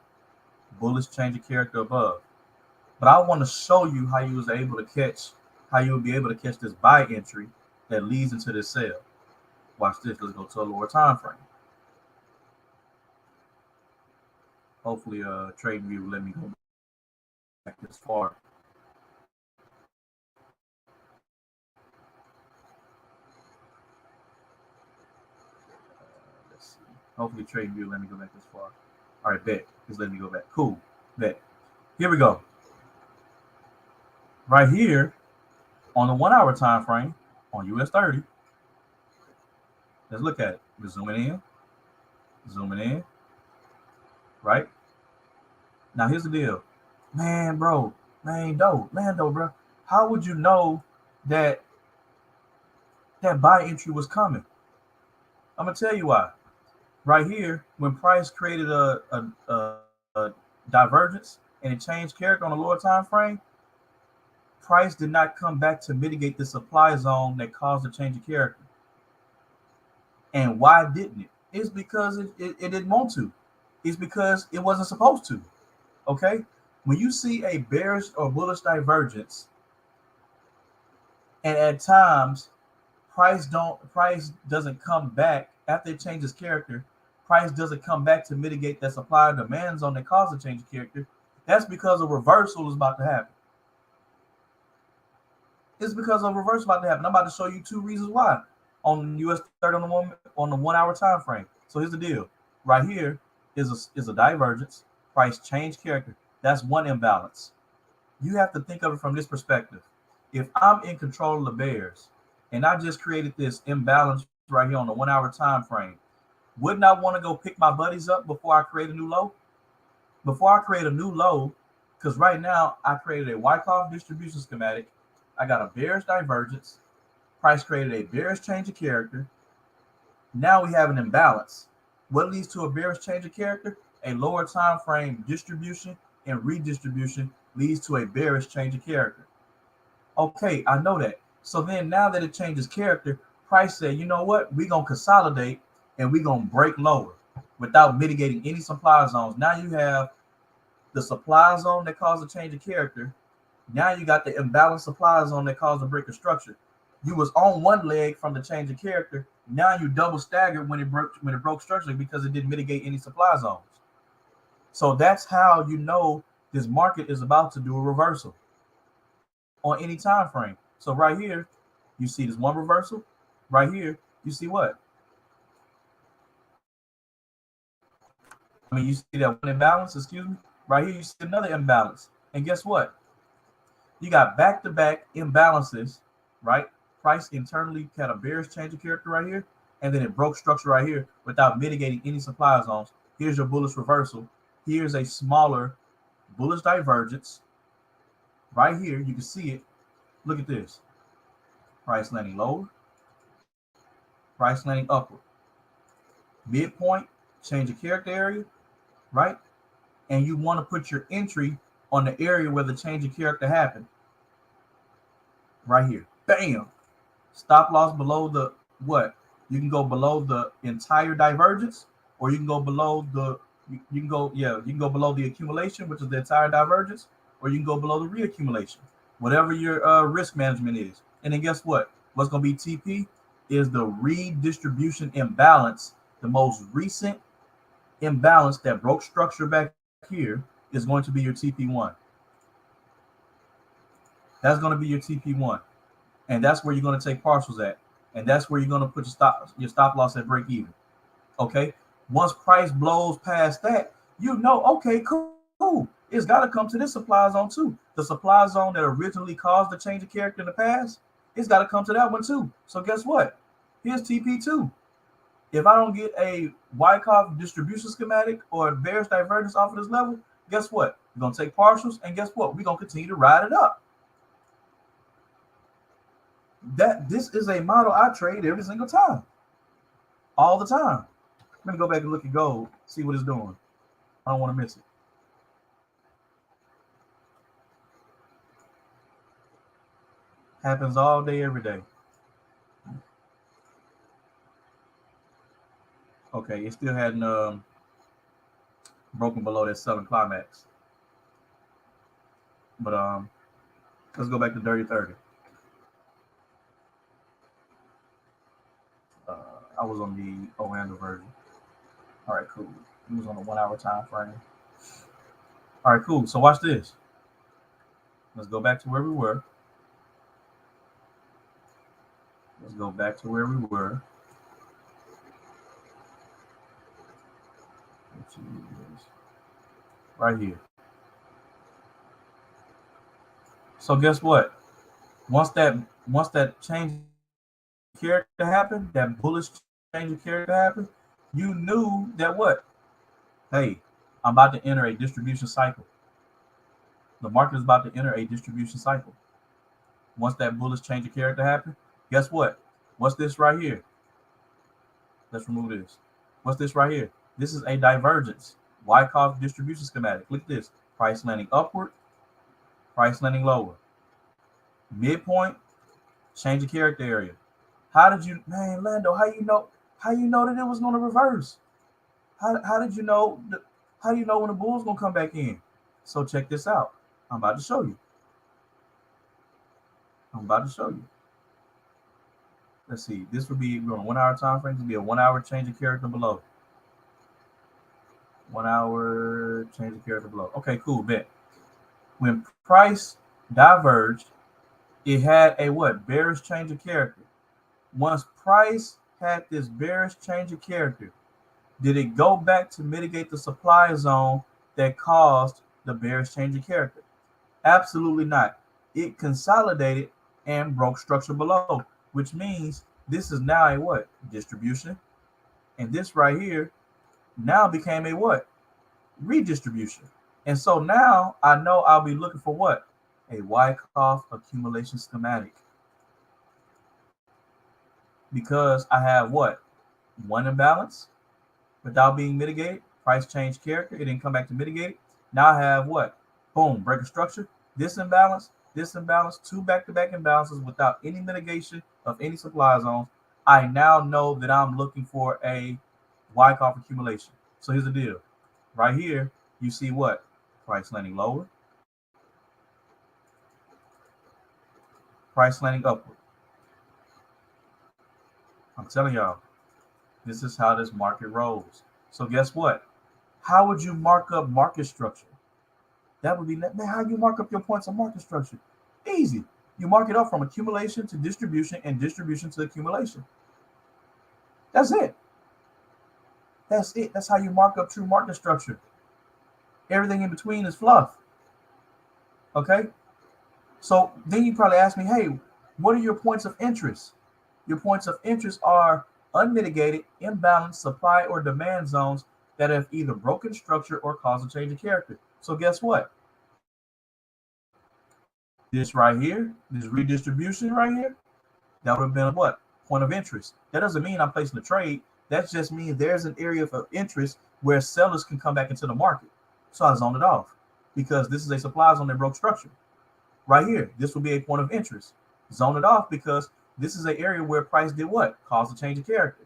Bullish change of character above. But I want to show you how you will be able to catch this buy entry that leads into this sell. Watch this. Let's go to a lower time frame. Hopefully, TradingView will let me go back this far. Let's see. Hopefully, TradingView will let me go back this far. All right, bet. Just let me go back. Cool. Bet. Here we go. Right here on the 1 hour time frame on US 30. Let's look at it. We're zooming in, right? Now here's the deal. Mando, bro. How would you know that buy entry was coming? I'm gonna tell you why. Right here, when price created a divergence and it changed character on the lower time frame, price did not come back to mitigate the supply zone that caused the change of character. And why didn't it? It's because it didn't want to. It's because it wasn't supposed to. Okay? When you see a bearish or bullish divergence, and at times price doesn't come back after it changes character, price doesn't come back to mitigate that supply and demand zone that caused the change of character, that's because a reversal is about to happen. It's because a reversal about to happen. I'm about to show you two reasons why on US 30 on the 1 hour time frame. So here's the deal. Right here is a divergence. Price change character. That's one imbalance. You have to think of it from this perspective. If I'm in control of the bears and I just created this imbalance right here on the 1 hour time frame, wouldn't I want to go pick my buddies up before I create a new low? Before I create a new low, because right now I created a Wyckoff distribution schematic. I got a bearish divergence. Price created a bearish change of character. Now we have an imbalance. What leads to a bearish change of character? A lower time frame distribution and redistribution leads to a bearish change of character. Okay, I know that. So then now that it changes character, price said, you know what? We're going to consolidate and we're going to break lower without mitigating any supply zones. Now you have the supply zone that caused a change of character. Now you got the imbalanced supply zone that caused a break of structure. You was on one leg from the change of character. Now you double staggered when it broke structure because it didn't mitigate any supply zones. So that's how you know this market is about to do a reversal on any time frame. So right here, you see this one reversal. Right here, you see what? I mean, you see that one imbalance, excuse me. Right here, you see another imbalance. And guess what? You got back-to-back imbalances, right? Price internally had a bearish change of character right here, and then it broke structure right here without mitigating any supply zones. Here's your bullish reversal. Here's a smaller bullish divergence. Right here, you can see it. Look at this. Price landing lower, price landing upward. Midpoint, change of character area, right? And you want to put your entry on the area where the change of character happened. Right here. Bam. Stop loss below the what? You can go below the entire divergence, or you can go below the you can go below the accumulation, which is the entire divergence, or you can go below the reaccumulation, whatever your risk management is. And then guess what? What's going to be TP is the redistribution imbalance. The most recent imbalance that broke structure back here is going to be your TP1. That's going to be your TP1. And that's where you're going to take partials at. And that's where you're going to put your stop loss at break even. Okay. Once price blows past that, you know, okay, cool. It's got to come to this supply zone too. The supply zone that originally caused the change of character in the past, it's got to come to that one too. So guess what? Here's TP2. If I don't get a Wyckoff distribution schematic or a bearish divergence off of this level, guess what? We're going to take partials, and guess what? We're going to continue to ride it up. This is a model I trade every single time. All the time. I'm going to go back and look at gold, see what it's doing. I don't want to miss it. Happens all day, every day. Okay, it still hadn't broken below that selling climax. But let's go back to Dirty 30. I was on the Orlando version. All right, cool. It was on the 1 hour time frame. All right, cool. So watch this. Let's go back to where we were. Let's go back to where we were. Right here. So guess what? Once that change of character happened, that bullish change of character happened, you knew that what? Hey, I'm about to enter a distribution cycle. The market is about to enter a distribution cycle. Once that bullish change of character happened, guess what? What's this right here? Let's remove this. What's this right here? This is a divergence. Wyckoff distribution schematic. Look at this. Price landing upward, price landing lower. Midpoint, change of character area. How did you, man, Lando, how you know that it was going to reverse? How did you know how do you know when the bull's going to come back in? So check this out. I'm about to show you. Let's see. This would be on a 1 hour time frame. This would be a 1 hour change of character below. 1 hour change of character below. Okay, cool. Bet. When price diverged, it had a what? Bearish change of character. Once price had this bearish change of character, did it go back to mitigate the supply zone that caused the bearish change of character? Absolutely not. It consolidated and broke structure below, which means this is now a what? Distribution. And this right here now became a what? Redistribution. And so now I know I'll be looking for what? A Wyckoff accumulation schematic. because I have what? One imbalance without being mitigated. Price change character. It didn't come back to mitigate it. Now I have what? Boom, break of structure. This imbalance, two back-to-back imbalances without any mitigation of any supply zones. I now know that I'm looking for a Wyckoff accumulation. So here's the deal. Right here, you see what? Price landing lower, price landing upward. I'm telling y'all, this is how this market rolls. So guess what? How would you mark up market structure? That would be, man, how you mark up your points on market structure? Easy. You mark it up from accumulation to distribution and distribution to accumulation. That's it. That's it. That's how you mark up true market structure. Everything in between is fluff. Okay? So then you probably ask me, hey, what are your points of interest? Your points of interest are unmitigated, imbalanced supply or demand zones that have either broken structure or caused a change of character. So guess what? This right here, this redistribution right here, that would have been a what? Point of interest. That doesn't mean I'm placing a trade. That just means there's an area of interest where sellers can come back into the market. So I zone it off because this is a supply zone that broke structure. Right here, this will be a point of interest. Zone it off because this is an area where price did what? Caused a change of character.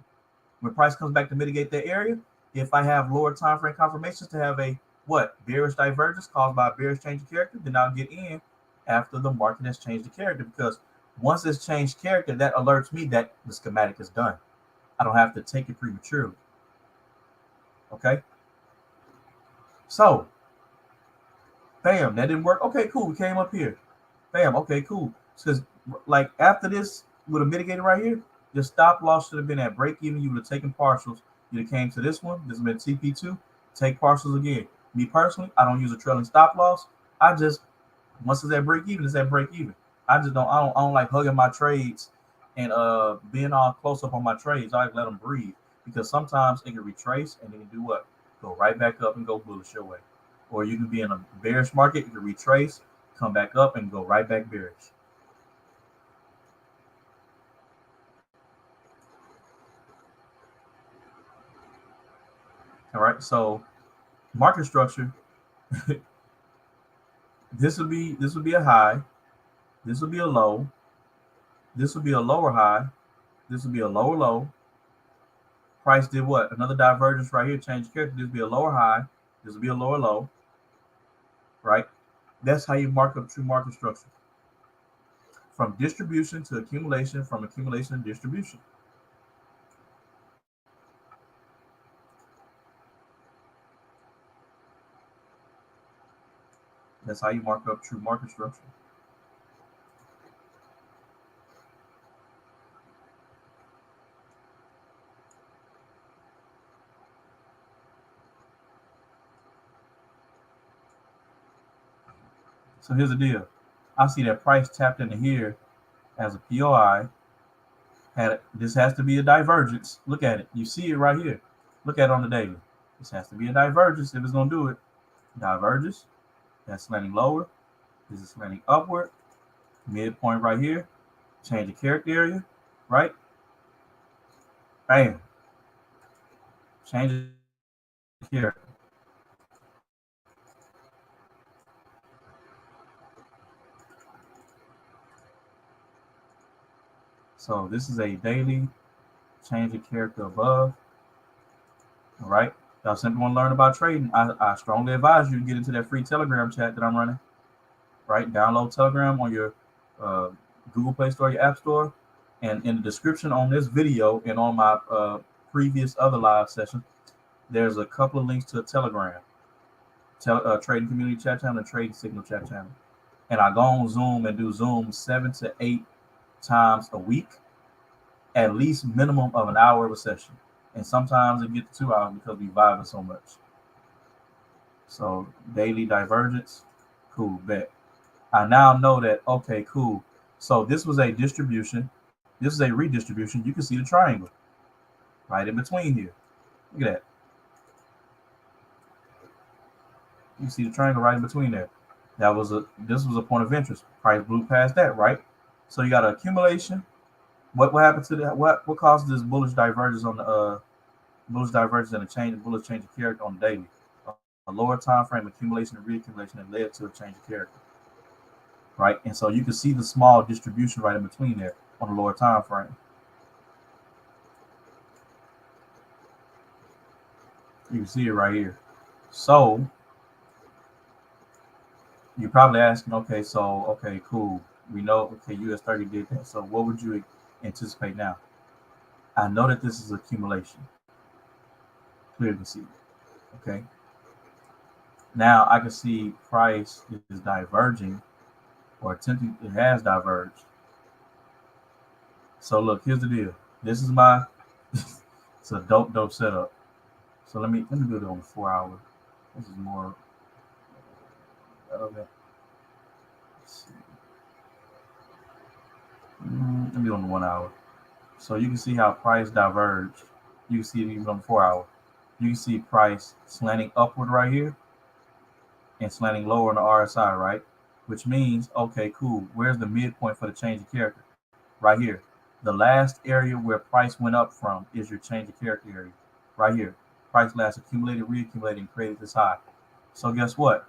When price comes back to mitigate that area, if I have lower time frame confirmations to have a what? Bearish divergence caused by a bearish change of character, then I'll get in after the market has changed the character, because once it's changed character, that alerts me that the schematic is done. I don't have to take it prematurely. Okay. So, bam, that didn't work. Okay, cool. We came up here. Bam. Okay, cool. Because like after this would have mitigated right here, your stop loss should have been at break even. You would have taken partials. You'd have came to this one. This has been TP2. Take partials again. Me personally, I don't use a trailing stop loss. I just once it's at break even, it's at break even. I just don't. I don't like hugging my trades and being all close up on my trades. I like let them breathe because sometimes it can retrace and then do what? Go right back up and go bullish your way. Or you can be in a bearish market, you can retrace, come back up and go right back bearish. All right, so market structure. This would be a high. This would be a low. This would be a lower high. This would be a lower low. Price did what? Another divergence right here. Change character. This would be a lower high. This would be a lower low. Right. That's how you mark up true market structure. From distribution to accumulation, from accumulation to distribution. That's how you mark up true market structure. So here's the deal. I see that price tapped into here as a POI. This has to be a divergence. Look at it. You see it right here. Look at it on the daily. This has to be a divergence if it's going to do it. Divergence. That's slanting lower. This is slanting upward. Midpoint right here. Change the character area. Right? Bam. Change the character. So this is a daily change of character above. All right. Y'all simply want to learn about trading. I strongly advise you to get into that free Telegram chat that I'm running. Right. Download Telegram on your Google Play Store, your App Store. And in the description on this video and on my previous other live session, there's a couple of links to a Telegram, trading community chat channel, and trading signal chat channel. And I go on Zoom and do Zoom 7 to 8 times a week, at least minimum of an hour of a session. And sometimes it gets to 2 hours because we vibing so much. So daily divergence, cool, bet. I now know that, okay, cool. So this was a distribution. This is a redistribution. You can see the triangle right in between here. Look at that. You can see the triangle right in between there. This was a point of interest. Price blew past that, right? So you got an accumulation. What happened to that? What caused this bullish divergence on the bullish divergence and a change of bullish change of character on the daily? A lower time frame accumulation and reaccumulation that led to a change of character, right? And so you can see the small distribution right in between there on the lower time frame. You can see it right here. So you're probably asking, okay, so okay, cool. We know, okay, US 30 did that. So what would you anticipate now? I know that this is accumulation. Clear to see. Okay. Now I can see price is diverging or attempting, it has diverged. So look, here's the deal. This is my it's a dope setup. So let me do it on the 4 hour. This is more relevant. Let's see. Let me do it on the 1 hour. So you can see how price diverged. You can see it even on the 4 hour. You can see price slanting upward right here and slanting lower on the RSI, right? Which means, okay, cool. Where's the midpoint for the change of character? Right here. The last area where price went up from is your change of character area. Right here. Price last accumulated, reaccumulated, and created this high. So guess what?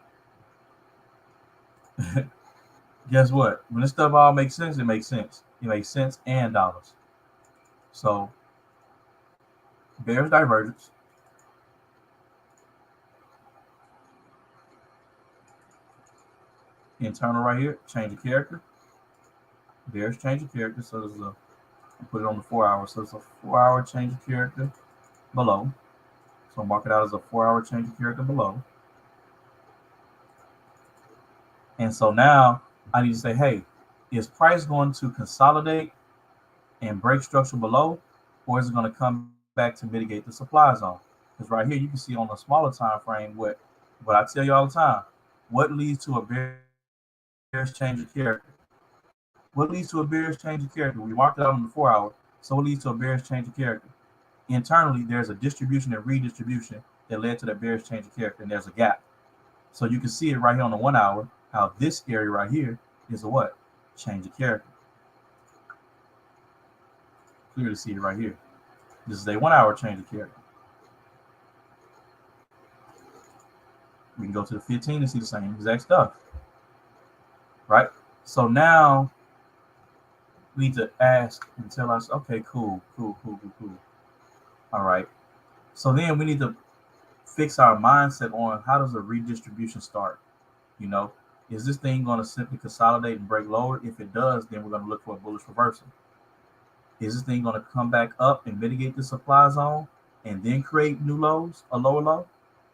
Guess what? When this stuff all makes sense, it makes sense. It makes sense and dollars. So bears divergence. Internal right here, change of character. Bears change of character. So there's a put it on the 4 hour. So it's a 4 hour change of character below. So mark it out as a 4 hour change of character below. And so now I need to say, hey, is price going to consolidate and break structure below, or is it going to come back to mitigate the supply zone? Because right here you can see on a smaller time frame what I tell you all the time. What leads to a bearish change of character? What leads to a bearish change of character? We marked it out on the 4 hour. So what leads to a bearish change of character? Internally, there's a distribution and redistribution that led to that bearish change of character, and there's a gap. So you can see it right here on the 1 hour, how this area right here is a what? Change of character. Clearly see it right here. This is a 1 hour change of character. We can go to the 15 and see the same exact stuff. Right? So now we need to ask and tell us, okay, cool. All right. So then we need to fix our mindset on how does a redistribution start? You know, is this thing going to simply consolidate and break lower? If it does, then we're going to look for a bullish reversal. Is this thing going to come back up and mitigate the supply zone and then create new lows, a lower low?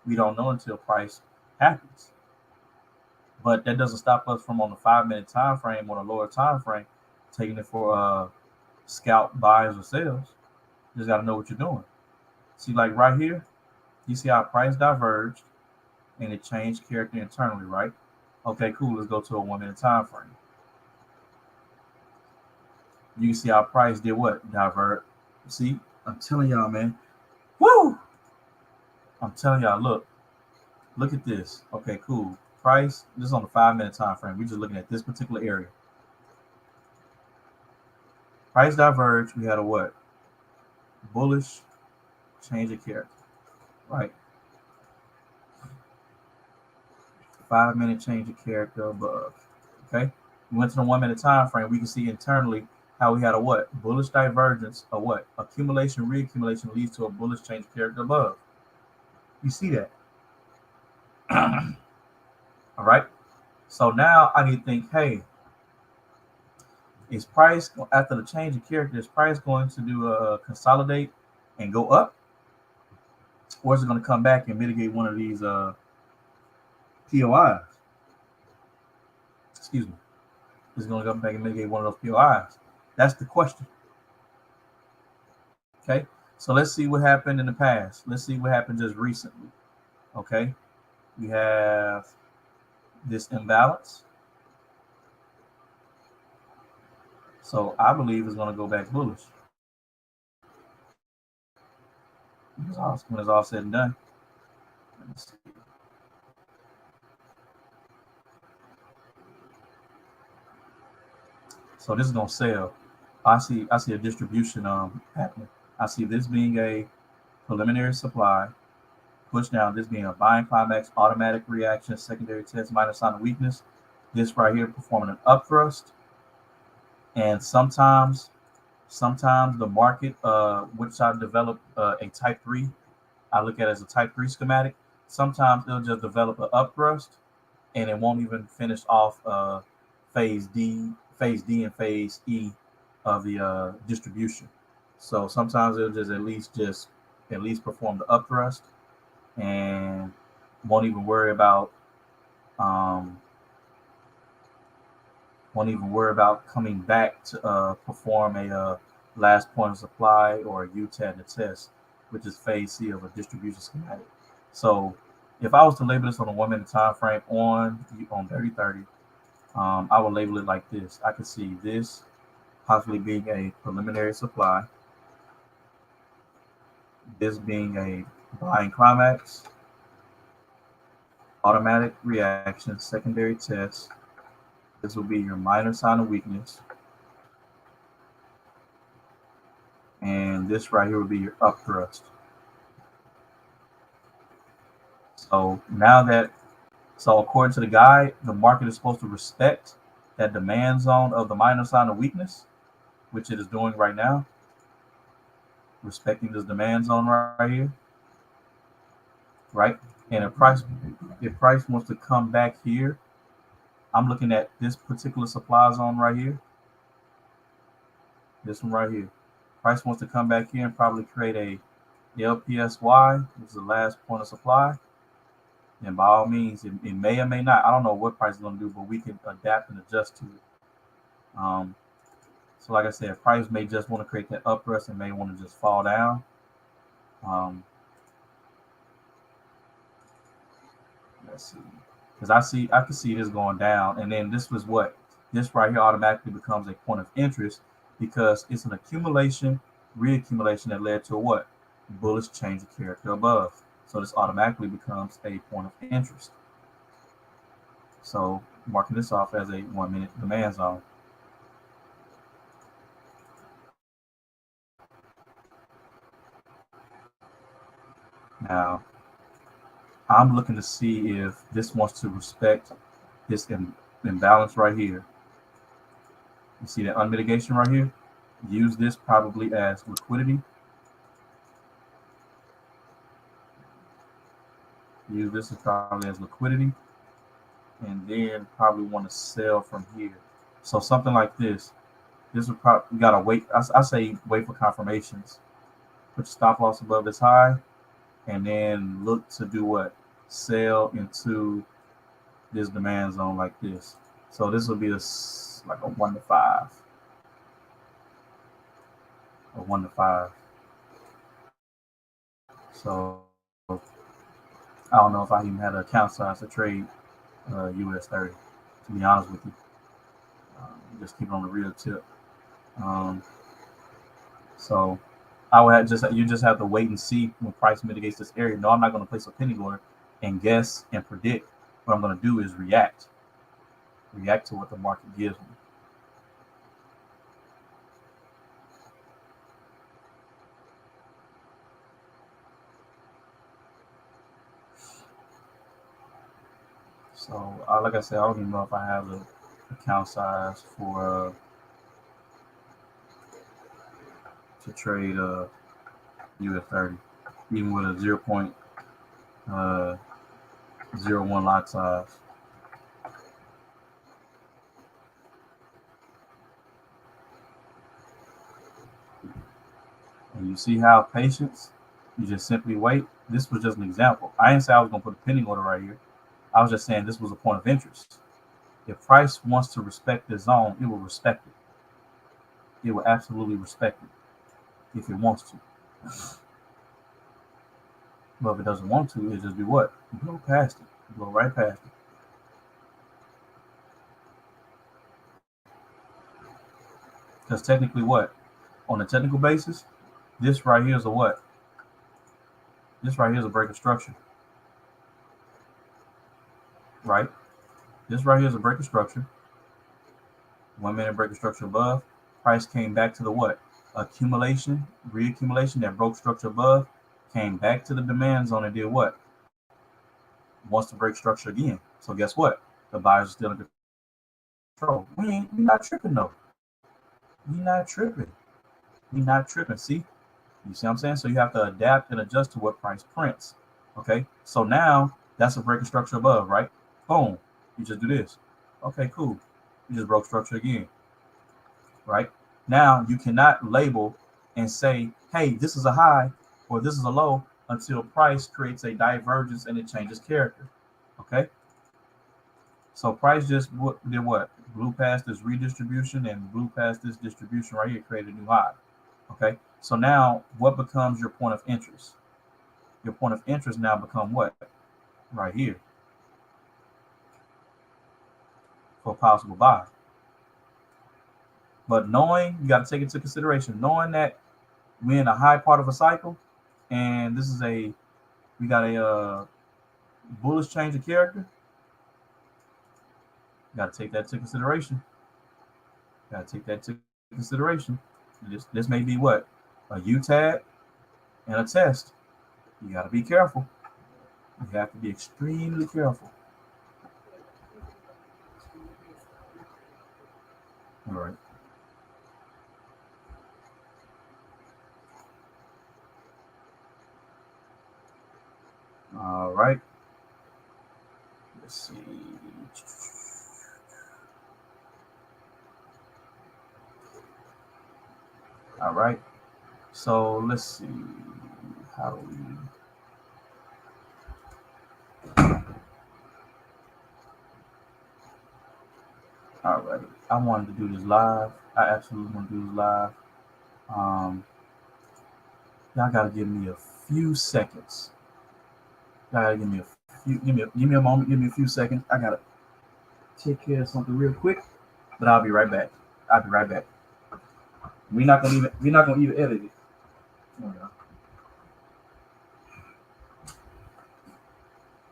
We don't know until price happens. But that doesn't stop us from on the 5 minute time frame, on a lower time frame, taking it for scalp buys or sales. You just got to know what you're doing. See, like right here, you see how price diverged and it changed character internally, right? Okay, cool. Let's go to a 1 minute time frame. You can see how price did what? Divert. See, I'm telling y'all, man. Woo! I'm telling y'all, look at this. Okay, cool. Price, this is on the 5 minute time frame. We're just looking at this particular area. Price diverged. We had a what? Bullish change of character, right? 5 minute change of character above. Okay. We went to the 1 minute time frame. We can see internally how we had a what? Bullish divergence, a what? Accumulation, reaccumulation leads to a bullish change of character above. You see that? All right. So now I need to think, hey, is price after the change of character, is price going to do a consolidate and go up? Or is it going to come back and mitigate one of these POIs? Excuse me. Is it going to come back and mitigate one of those POIs? That's the question. Okay. So let's see what happened in the past. Let's see what happened just recently. Okay. We have this imbalance. So I believe it's going to go back bullish. When it's all said and done. Let me see. So this is going to sell. I see a distribution happening. I see this being a preliminary supply, push down, this being a buying climax, automatic reaction, secondary test, minor sign of weakness. This right here performing an upthrust, and sometimes the market, which I develop a type 3, I look at it as a type 3 schematic. Sometimes it'll just develop an upthrust and it won't even finish off phase D and phase E of the distribution. So sometimes it'll just at least perform the upthrust and won't even worry about um, coming back to perform a last point of supply or a UTAD to test, which is phase C of a distribution schematic. So if I was to label this on a 1 minute time frame on 3030, I would label it like this. I could see this possibly being a preliminary supply, this being a buying climax, automatic reaction, secondary test. This will be your minor sign of weakness. And this right here would be your upthrust. So according to the guide, the market is supposed to respect that demand zone of the minor sign of weakness, which it is doing right now, respecting this demand zone right here, right? And if price wants to come back here, I'm looking at this particular supply zone right here, this one right here. Price wants to come back here and probably create a LPSY, which is the last point of supply. And by all means, it may or may not. I don't know what price is going to do, but we can adapt and adjust to it. So like I said, price may just want to create that upthrust and may want to just fall down. Um, let's see, because I can see this going down, and then this right here automatically becomes a point of interest because it's an accumulation, reaccumulation that led to a what? Bullish change of character above. So this automatically becomes a point of interest. So marking this off as a 1 minute demand zone. Now, I'm looking to see if this wants to respect this imbalance right here. You see that unmitigation right here? Use this probably as liquidity. Use this as probably as liquidity. And then probably want to sell from here. So something like this. This would probably, you gotta wait. I say wait for confirmations. Put your stop loss above this high, and then look to do what? Sell into this demand zone like this. So this will be like a 1 to 5, a 1 to 5. So I don't know if I even had an account size to trade US 30. To be honest with you, just keep it on the real tip. So I would you just have to wait and see when price mitigates this area. No, I'm not going to place a penny order and guess and predict. What I'm going to do is react to what the market gives me. So like I said, I don't even know if I have the account size for to trade US 30, even with a 0.01 lot size. And you see how patience, you just simply wait. This was just an example. I didn't say I was going to put a penny order right here. I was just saying this was a point of interest. If price wants to respect this zone, it will respect it. It will absolutely respect it if it wants to. But if it doesn't want to, it just do what? Blow past it. Blow right past it. Because technically what? On a technical basis, this right here is a what? This right here is a break of structure. Right? This right here is a break of structure. 1 minute break of structure above. Price came back to the what? Accumulation, reaccumulation that broke structure above, came back to the demand zone and did what? Wants to break structure again. So guess what? The buyers are still in control. We not tripping though. We not tripping. We not tripping. See? You see what I'm saying? So you have to adapt and adjust to what price prints. Okay. So now that's a breaking structure above, right? Boom. You just do this. Okay, cool. You just broke structure again. Right? Now you cannot label and say, hey, this is a high or this is a low until price creates a divergence and it changes character. Okay. So price just did what? Blew past this redistribution and blew past this distribution right here, created a new high. Okay. So now what becomes your point of interest? Your point of interest now become what? Right here. For a possible buy. But knowing, you got to take into consideration, knowing that we're in a high part of a cycle, and this is we got a bullish change of character. You got to take that into consideration. Got to take that into consideration. This may be what? A U-tag and a test. You got to be careful. You have to be extremely careful. All right. All right. Let's see. All right. So let's see. How do we? All right. I wanted to do this live. I absolutely want to do this live. Um, y'all gotta give me a few seconds. Y'all gotta give me a few. Give me a moment. Give me a few seconds. I gotta take care of something real quick. But I'll be right back. I'll be right back. We're not gonna even edit it. Oh, yeah.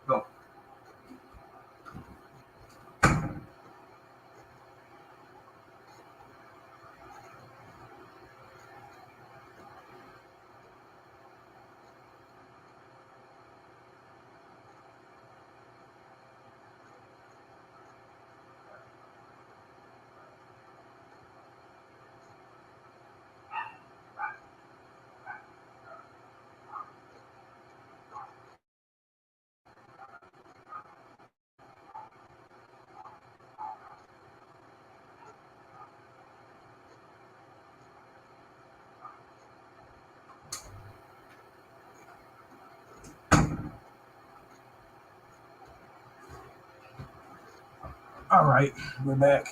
Go. All right, we're back.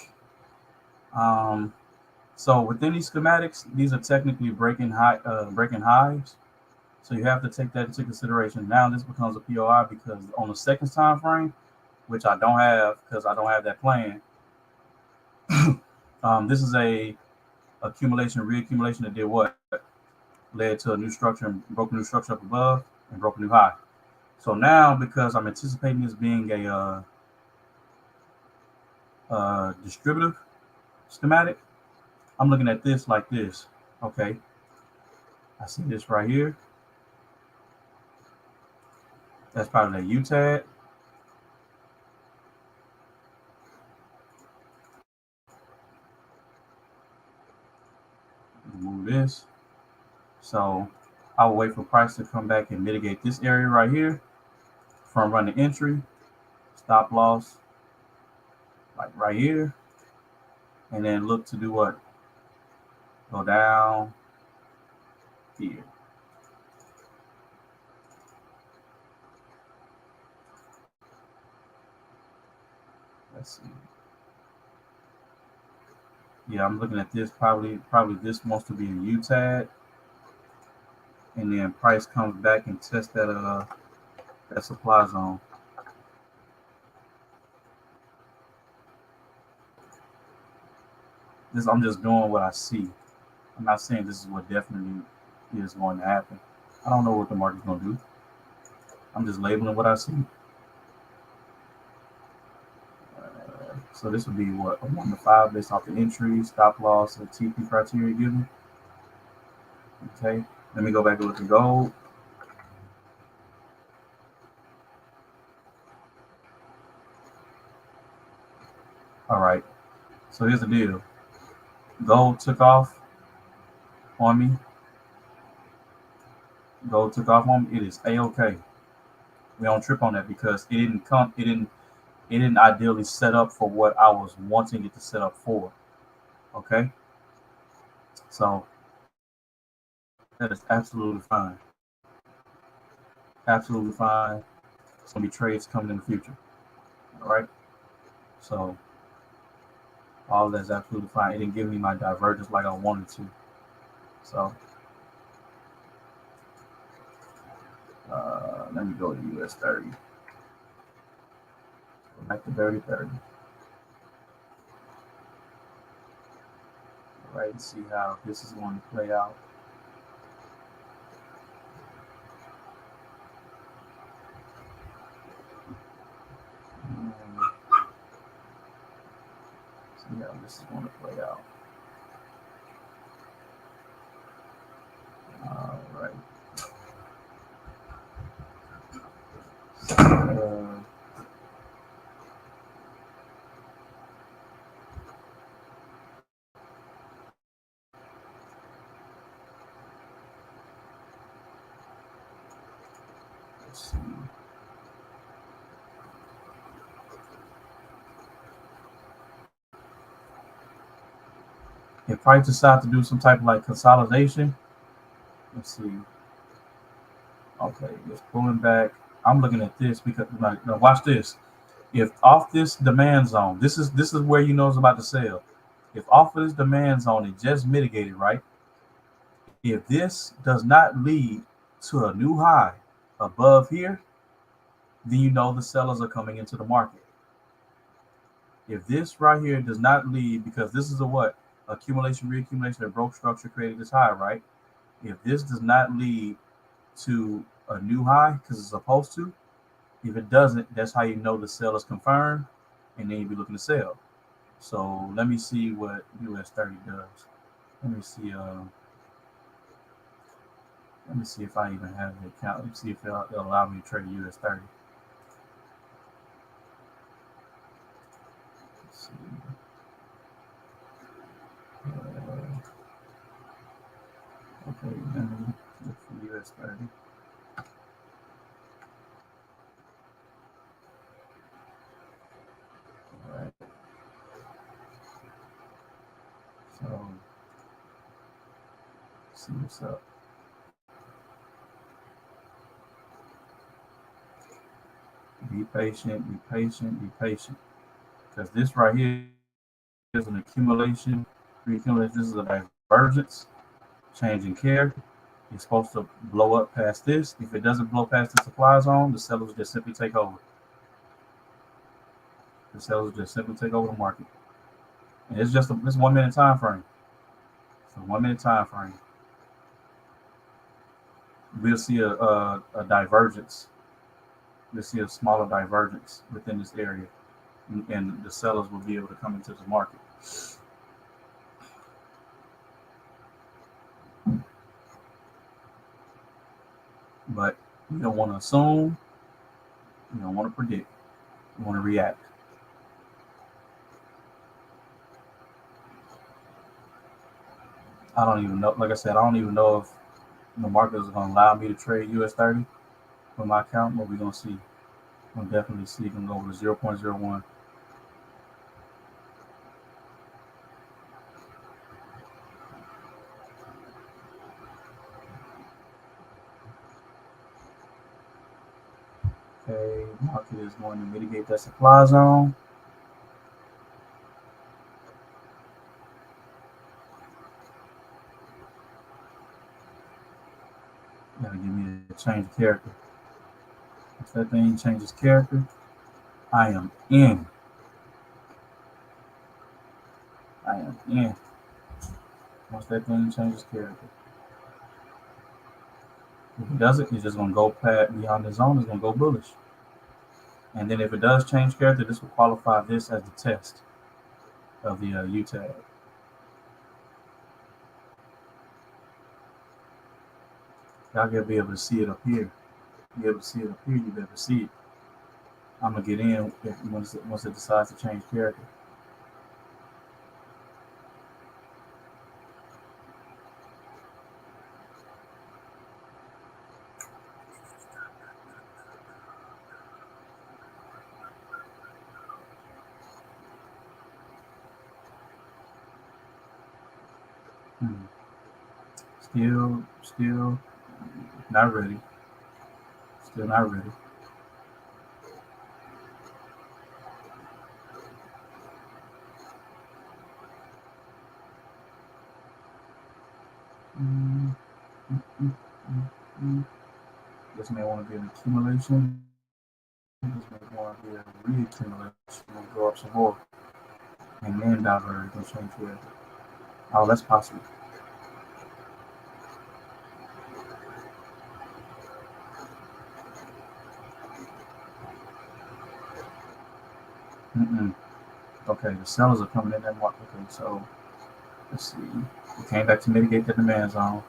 Um, so within these schematics, these are technically breaking highs. So you have to take that into consideration. Now this becomes a POI because on the second time frame, which I don't have because I don't have that plan. This is a accumulation, reaccumulation that did what? Led to a new structure and broke a new structure up above and broke a new high. So now, because I'm anticipating this being a distributive schematic, I'm looking at this like this. Okay, I see this right here. That's probably a U-tag. Move this. So I will wait for price to come back and mitigate this area right here from running entry, stop loss, like right here, and then look to do what? Go down here. Let's see. Yeah, I'm looking at this. Probably this wants to be a U-tag, and then price comes back and tests that supply zone. This I'm just doing what I see. I'm not saying this is what definitely is going to happen. I don't know what the market's going to do. I'm just labeling what I see. So this would be what, a 1 to 5 based off the entry, stop loss, and TP criteria given. Okay, let me go back and look at gold. All right, so here's the deal. Gold took off on me. Gold took off on me. It is a-okay. We don't trip on that because it didn't come. It didn't ideally set up for what I was wanting it to set up for. Okay, so that is absolutely fine. Absolutely fine. It's gonna be trades coming in the future. All right. So all that's absolutely fine. It didn't give me my divergence like I wanted to. So let me go to US 30. Go back to 30. All right, and see how this is going to play out. See how this is going to play out. All right. Let's see. If price decide to do some type of like consolidation, let's see. Okay, it's pulling back. I'm looking at this because like, now watch this. If off this demand zone, this is where you know it's about to sell. If off of this demand zone, it just mitigated, right? If this does not lead to a new high above here, then you know the sellers are coming into the market. If this right here does not lead, because this is a what? Accumulation, reaccumulation, that broke structure created this high, right? If this does not lead to a new high, because it's supposed to, if it doesn't, that's how you know the sell is confirmed, and then you'll be looking to sell. So let me see what US 30 does. Let me see. Let me see if I even have an account. Let me see if it'll allow me to trade US 30. Let's see. Okay, let me look for US 30. All right. So let's see what's up. Be patient, be patient, be patient. Because this right here is an accumulation, reaccumulation. This is a divergence, changing character. It's supposed to blow up past this. If it doesn't blow past the supply zone, the sellers just simply take over. The sellers just simply take over the market. And it's just this 1 minute time frame. So 1 minute time frame. We'll see a divergence. We'll see a smaller divergence within this area, and the sellers will be able to come into the market. But you don't want to assume, you don't want to predict, you want to react. I don't even know, like I said, I don't even know if the market is going to allow me to trade US 30 from my account, but we're going to see. We'll definitely see. It can go over to 0.01. Okay, market is going to mitigate that supply zone. Gotta give me a change of character. If that thing changes character, I am in. I am in. Once that thing changes character. If it doesn't, it's just gonna go past beyond the zone, it's gonna go bullish. And then if it does change character, this will qualify this as the test. of the U tag. Y'all gotta be able to see it up here. You be able to see it up here. You be able to see it. I'm gonna get in once it decides to change character. Hmm. Still not ready. Still not ready. Mm, mm, mm, mm, mm. This may want to be an accumulation. This may want to be a reaccumulation. We'll go up some more. And then diverge and change here. Oh, that's possible. Mm-mm. Okay, the sellers are coming in that market. Okay, so let's see. We came back to mitigate the demand zone.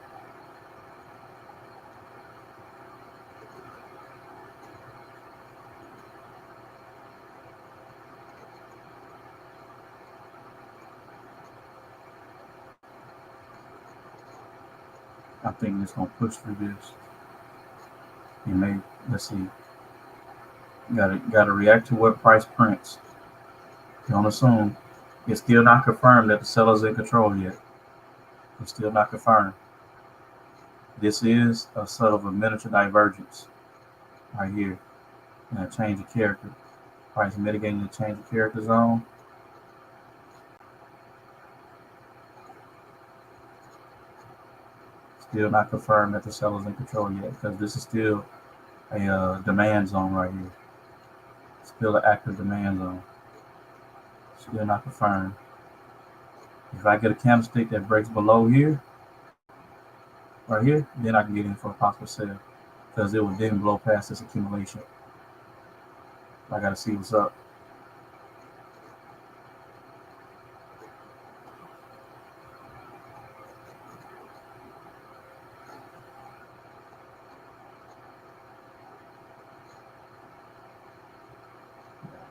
I think it's gonna push through this. You may let's see. Gotta react to what price prints. Don't assume. It's still not confirmed that the seller's in control yet. It's still not confirmed. This is a sort of a miniature divergence right here. And a change of character. Price mitigating the change of character zone. Still not confirmed that the seller's in control yet because this is still a demand zone right here. Still an active demand zone. Still not confirmed. If I get a candlestick that breaks below here, right here, then I can get in for a possible sale because it will then blow past this accumulation. I got to see what's up.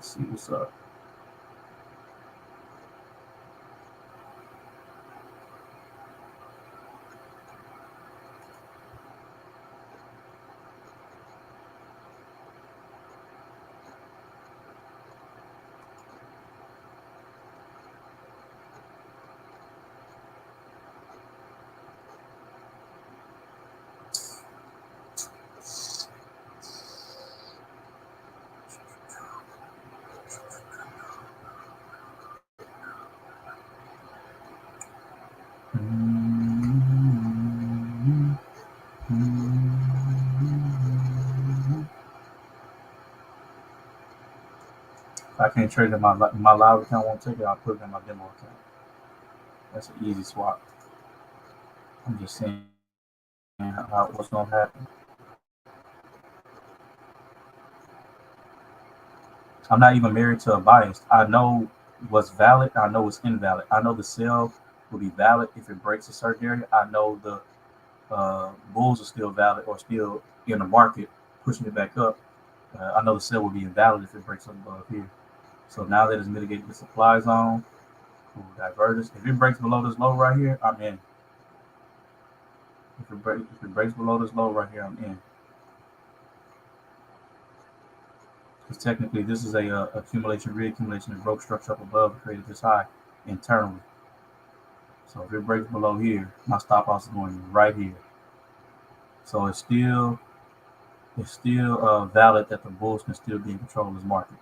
See what's up. If I can't trade in my live account, won't take it. I'll put it in my demo account. That's an easy swap. I'm just saying what's gonna happen. I'm not even married to a bias. I know what's valid. I know what's invalid. I know the sell will be valid if it breaks a certain area. I know the bulls are still valid or still in the market pushing it back up. I know the sell will be invalid if it breaks up above here. So now that it's mitigated the supply zone, cool, divergence. If it breaks below this low right here, I'm in. If it breaks below this low right here, I'm in. Because technically this is a accumulation, reaccumulation. It broke structure up above and created this high internally. So if it breaks below here, my stop loss is going right here. So it's still valid that the bulls can still be in control of this market.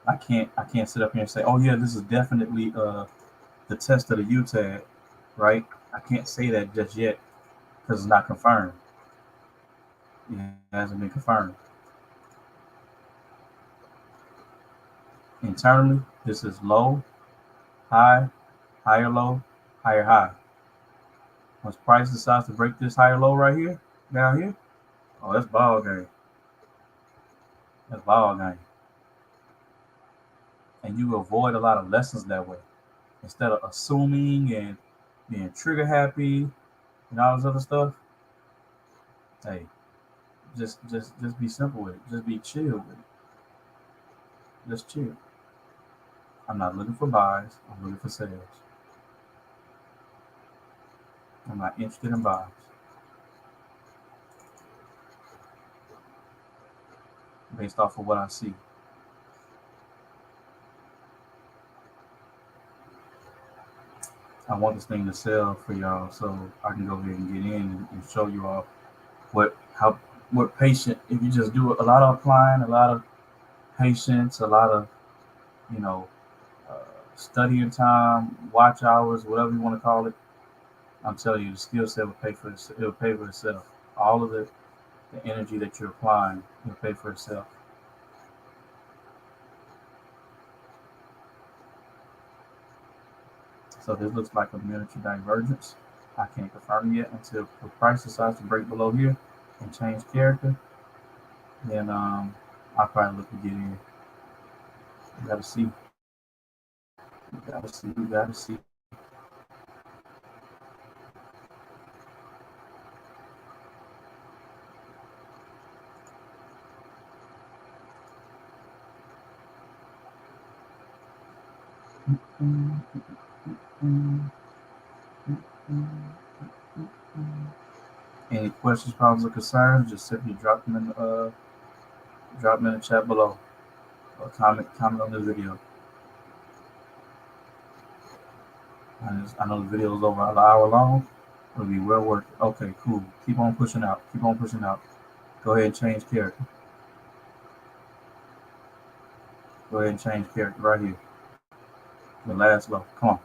I can't sit up here and say, oh yeah, this is definitely the test of the U tag, right? I can't say that just yet because it's not confirmed. It hasn't been confirmed. Internally, this is low, high, higher low, higher high. Once price decides to break this higher low right here, down here, oh, that's ball game. That's ball game. and you avoid a lot of lessons that way. Instead of assuming and being trigger happy and all this other stuff, hey, just be simple with it. Just be chill with it. Just chill. I'm not looking for buys. I'm looking for sales. I'm not interested in buys. Based off of what I see. I want this thing to sell for y'all so I can go ahead and get in and show you all what patient, if you just do a lot of applying, a lot of patience, a lot of, you know, uh, studying time, watch hours, whatever you want to call it, I'm telling you, the skill set will pay for it will pay for itself. All of the energy that you're applying will pay for itself. So this looks like a miniature divergence. I can't confirm it yet until the price decides to break below here and change character. Then I'll probably look to get in. We gotta see. We gotta see. We gotta see. Any questions, problems, or concerns? Just simply drop them in the chat below, or comment on the video. I know the video is over an hour long. It'll be well worth it. Okay, cool. Keep on pushing out. Keep on pushing out. Go ahead and change character. Go ahead and change character right here. The last low. Come on.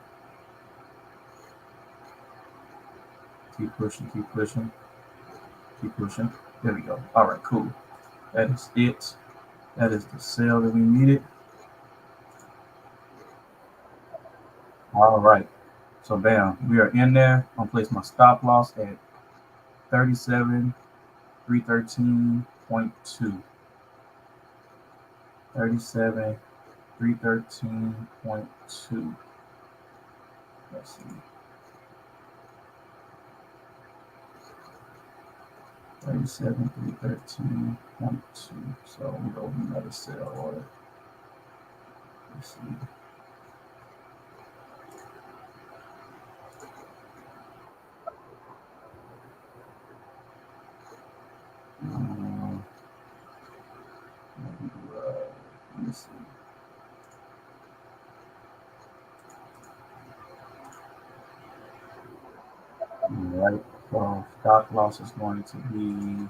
Keep pushing. Keep pushing. Keep pushing. There we go. All right, cool. That is it. That is the sale that we needed. All right. So bam, we are in there. I'm gonna place my stop loss at 37,313.2. 37,313.2. Let's see. 37,313.2. So we go another sell order. Let's see. Let me see. Right, so stop loss is going to be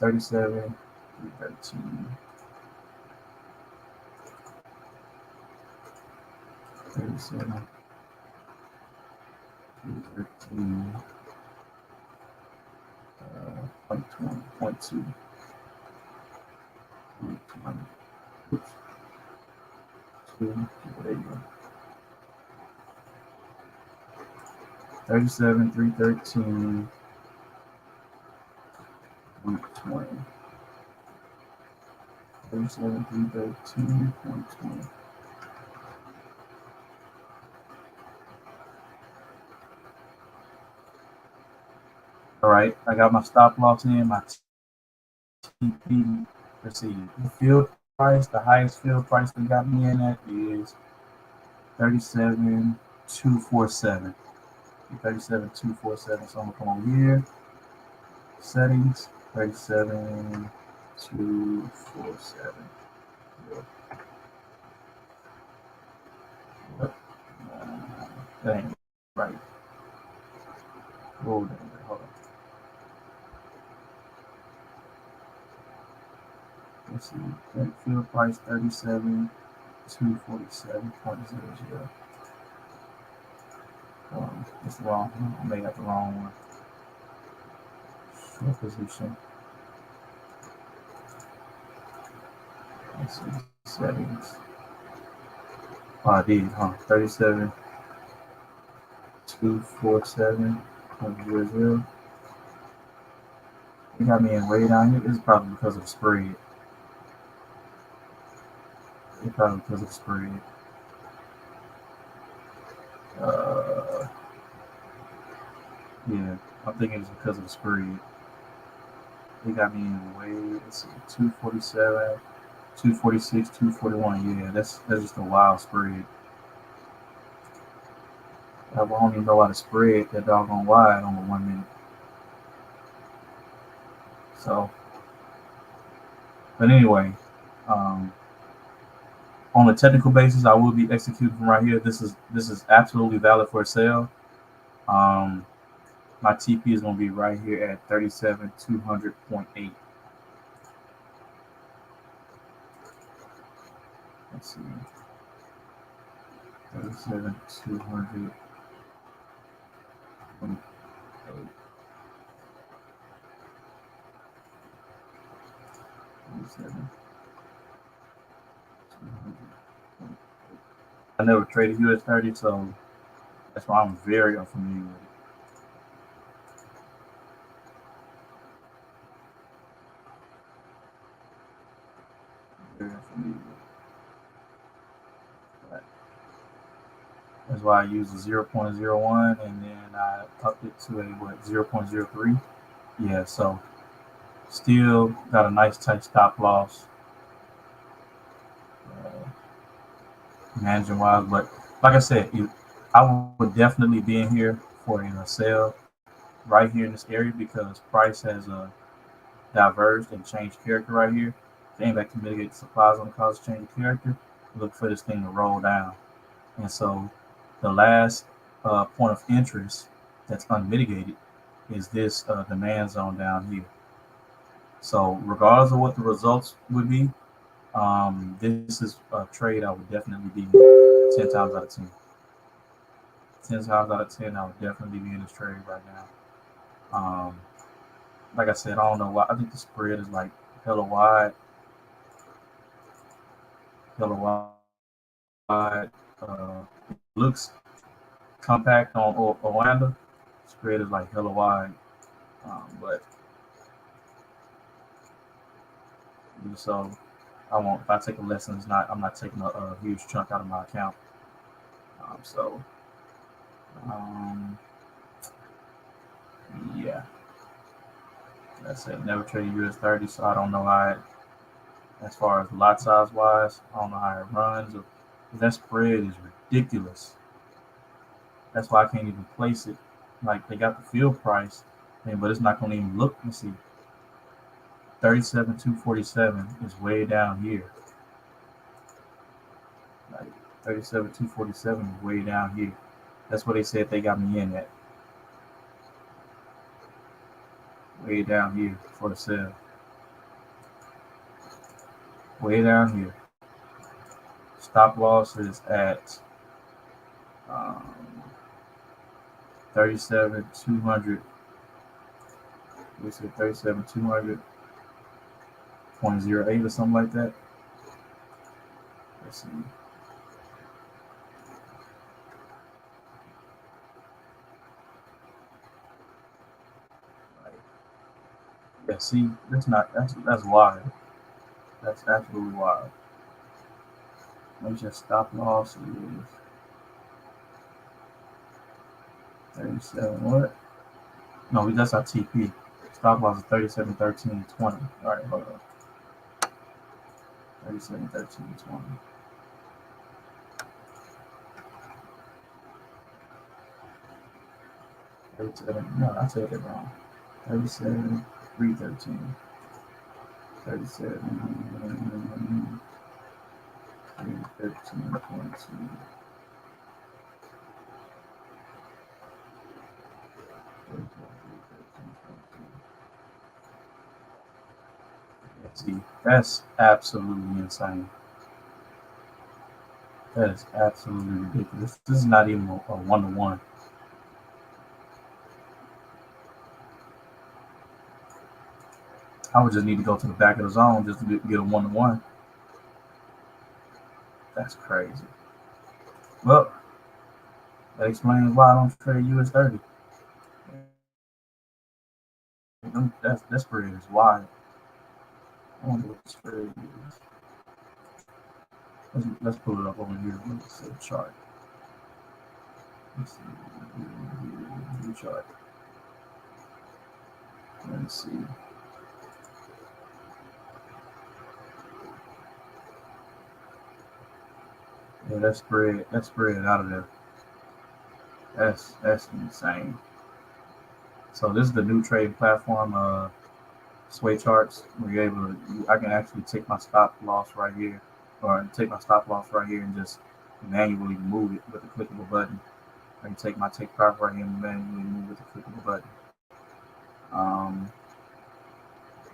37, 13, 37, 13, 20, 0.2, 20, oops, 2, there you go. 37, 313, 20. 37, 313, 20. All right, I got my stop loss in, my TP. Let's see, the field price, the highest field price that got me in at is 37,247. 37,247. So I'm gonna come over here, settings, 37,247. That ain't right. Hold on. Let's see. That field price 37,247.00. It's wrong. I may have the wrong one. Short position. Let's see. Settings. Oh, I did, huh? 37,247.00. You got me in way down here. This is probably because of the spread. It's probably because of the spread. Yeah, I'm thinking it's because of the spread. They got me in way, let's see, 247, 246, 241. Yeah, that's just a wild spread. I don't even know why the spread that doggone wide on the 1 minute. So, but anyway, um, on a technical basis, I will be executing from right here. This is absolutely valid for a sale. Um, my TP is going to be right here at 37,200.8. Let's see, 37,200.8. 37,200. I never traded US 30, so that's why I'm very unfamiliar with it. Very unfamiliar with it. That's why I used a 0.01 and then I upped it to a what 0.03. Yeah, so still got a nice tight stop loss, managing wise. But like I said, I would definitely be in here for a sale right here in this area because price has diverged and changed character right here. Came back to mitigate the supplies on the cause of change of character. Look for this thing to roll down. And so the last point of interest that's unmitigated is this demand zone down here. So regardless of what the results would be, this is a trade I would definitely be 10 times out of 10. 10 times out of 10, I would definitely be in this trade right now. Like I said, I don't know why. I think the spread is like hella wide, hella wide. It looks compact on Orlando. Spread is like hella wide. But so I won't. If I take a lesson, it's not. I'm not taking a huge chunk out of my account. So um, yeah, that's it. Never traded US 30, so I don't know how it, as far as lot size wise, I don't know how it runs. That spread is ridiculous. That's why I can't even place it. Like they got the field price, but it's not going to even look. Let's see, 37,247 is way down here. Like 37,247 is way down here. That's what they said they got me in at. Way down here for the sale. Way down here. Stop loss is at um, 37,200. We said 37,200.08 or something like that. Let's see. Yeah, see, that's wild. That's absolutely wild. Let me just stop loss is 37. What? No, that's our TP. Stop loss is 37.13.20. All right, hold on. 37.13.20. 37. No, I said it wrong. 37.313. 37.313.22. See, that's absolutely insane. That is absolutely ridiculous. This is not even a one-to-one. I would just need to go to the back of the zone just to get a one-to-one. That's crazy. Well, that explains why I don't trade US 30. That spread is wide. I wonder what the spread is. Let's pull it up over here. Let's see the chart. Let's see the chart. Let's see. Yeah, that's spread out of there. That's insane. So this is the new trading platform, Sway Charts. Where you're able to, I can actually take my stop loss right here, or take my stop loss right here and just manually move it with a clickable button. I can take my take profit right here and manually move with a clickable button.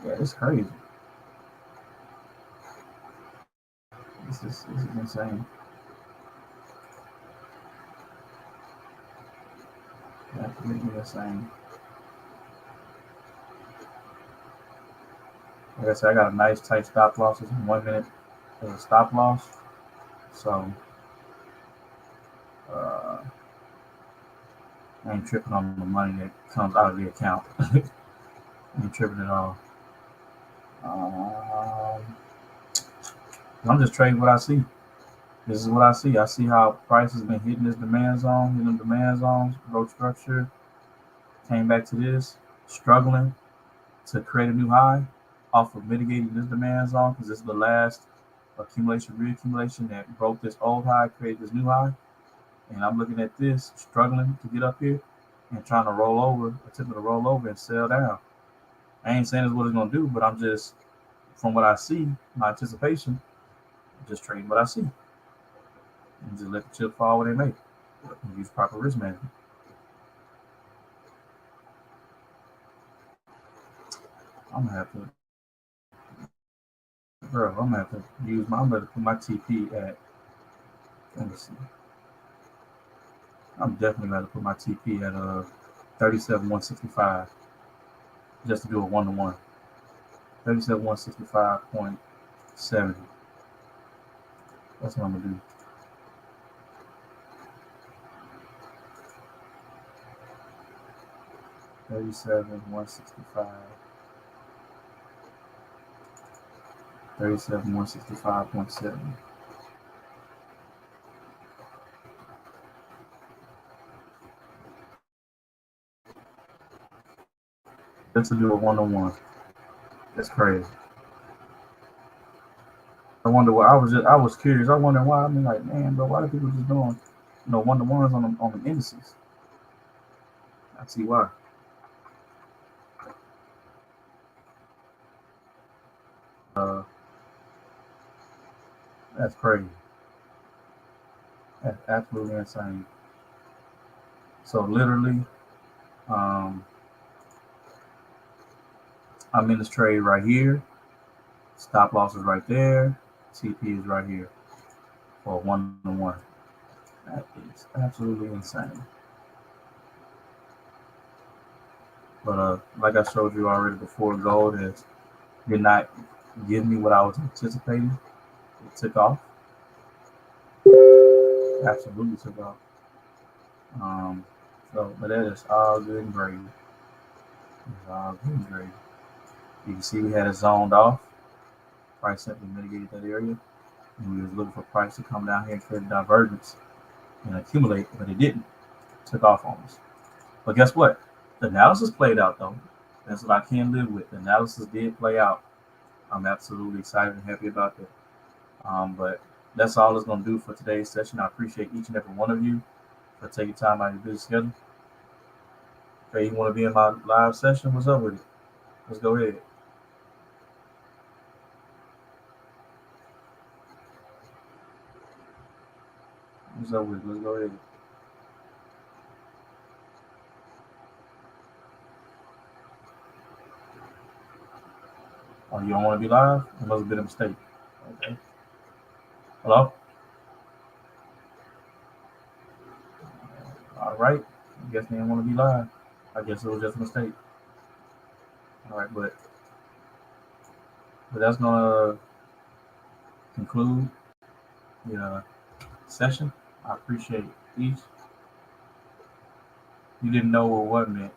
Yeah, it's crazy. This is insane. Absolutely insane. Like I said, I got a nice tight stop loss. It's 1 minute as a stop loss. So uh, I ain't tripping on the money that comes out of the account. I ain't tripping at all. Um, I'm just trading what I see. This is what I see. I see how price has been hitting this demand zone, hitting the demand zones, broke structure, came back to this, struggling to create a new high off of mitigating this demand zone because this is the last accumulation, reaccumulation that broke this old high, created this new high. And I'm looking at this, struggling to get up here and trying to roll over, attempting to roll over and sell down. I ain't saying this is what it's going to do, but I'm just, from what I see, my anticipation, just trading what I see. And just let the chips fall where they may. And use proper risk management. I'm going to have to, I'm going to have to I'm going to put my TP at, let me see. I'm definitely going to put my TP at 37,165 just to do a 1-to-1. 37,165.70. That's what I'm going to do. 37,165. 37,165.70. Just to do a 1-to-1. That's crazy. I wonder why. I was curious. I wonder why. I mean, like, man, bro, why do people just doing, 1-to-1s on the indices? I see why. Uh, that's crazy. That's absolutely insane. So literally, um, I'm in this trade right here. Stop loss is right there. TP is right here for a 1-to-1. That is absolutely insane. But like I showed you already before, gold did not give me what I was anticipating. It took off. Absolutely took off. But that is all good and gravy. It's all good and gravy. You can see we had it zoned off. Price simply mitigated that area. And we was looking for price to come down here and create a divergence and accumulate, but it didn't. It took off on us. But guess what? The analysis played out though. That's what I can live with. The analysis did play out. I'm absolutely excited and happy about that. But that's all it's going to do for today's session. I appreciate each and every one of you for taking time out of your busy schedule. Okay, you want to be in my live session? What's up with it? Let's go ahead. What's up with it? Let's go ahead. Oh, you don't want to be live? It must have been a mistake. Okay. Hello? All right. I guess they didn't want to be live. I guess it was just a mistake. All right, but that's gonna conclude the session. I appreciate each. You didn't know what meant.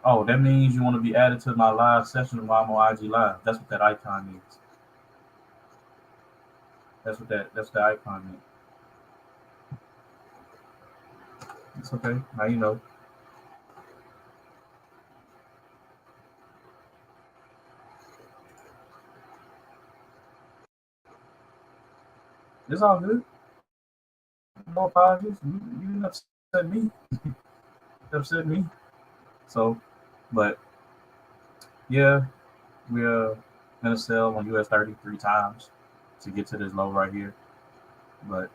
Oh, that means you want to be added to my live session while I'm on IG Live. That's what that icon means. That's the icon meant. It's okay. Now you know. It's all good. No apologies. You didn't upset me. You upset me. So, but yeah, we're gonna sell on US 33 times to get to this low right here. But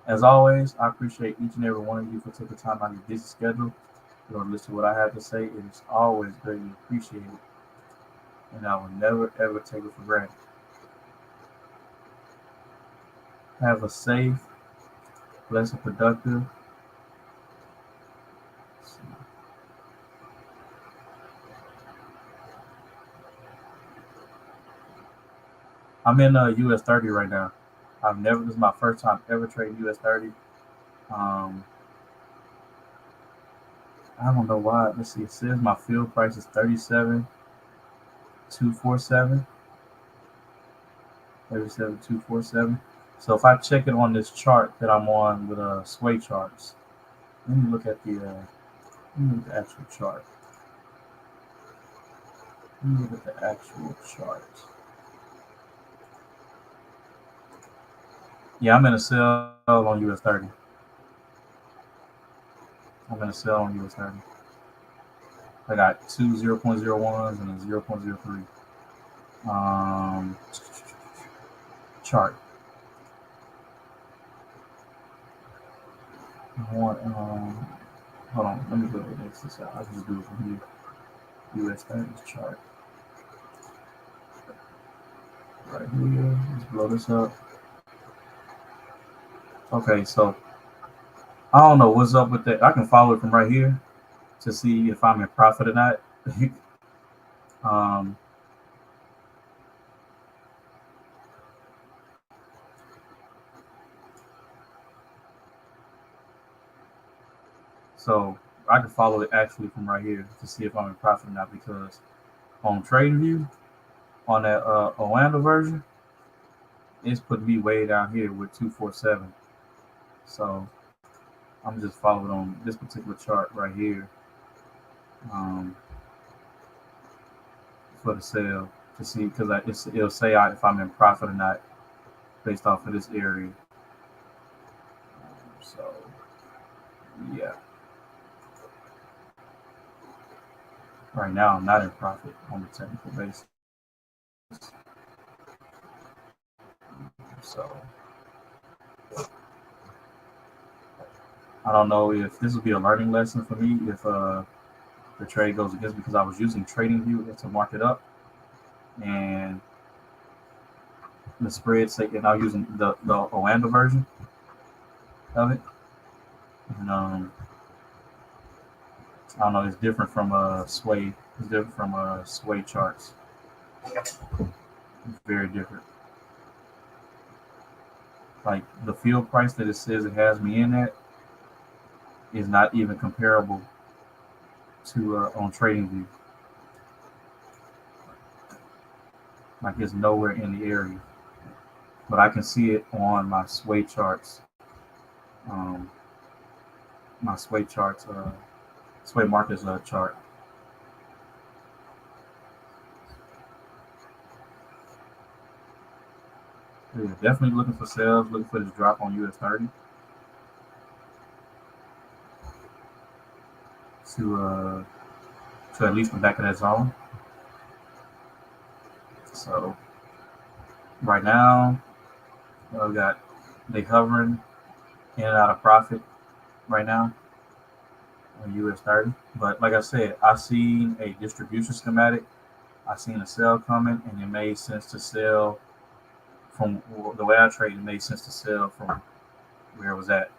as always, I appreciate each and every one of you for taking time out of your busy schedule in order to listen to what I have to say. It is always greatly appreciated, and I will never ever take it for granted. Have a safe, blessed, productive. I'm in US 30 right now. This is my first time ever trading US 30. Um, I don't know why. Let's see. It says my field price is 37,247. 37,247. So if I check it on this chart that I'm on with sway charts, let me look at the actual chart. Let me look at the actual chart. Yeah, I'm in a sell on US 30. I'm in a sell on US 30. I got two 0.01s and a 0.03. Chart. I want hold on, let me go to this out. I'll just do it from here. US 30 chart. Right here. Let's blow this up. Okay, so I don't know what's up with that. I can follow it from right here to see if I'm in profit or not. um, so I can follow it actually from right here to see if I'm in profit or not, because on TradingView, on that Orlando version, it's putting me way down here with 247. So I'm just following on this particular chart right here for the sale to see, because it'll say if I'm in profit or not based off of this area. So yeah, right now I'm not in profit on the technical basis. So I don't know if this will be a learning lesson for me if the trade goes against, because I was using TradingView to mark it up, and the spread say, and I'm using the Orlando version of it, and I don't know, it's different from sway. It's different from sway charts. It's very different. Like the field price that it says it has me in at is not even comparable to on TradingView. Like it's nowhere in the area, but I can see it on my sway charts. Um, my sway charts, sway markets chart. Yeah, definitely looking for sales. Looking for this drop on US 30 to at least the back of that zone. So right now, we got they hovering in and out of profit right now on US 30. But like I said, I seen a distribution schematic. I seen a sell coming, and it made sense to sell from the way I trade. It made sense to sell from where it was at.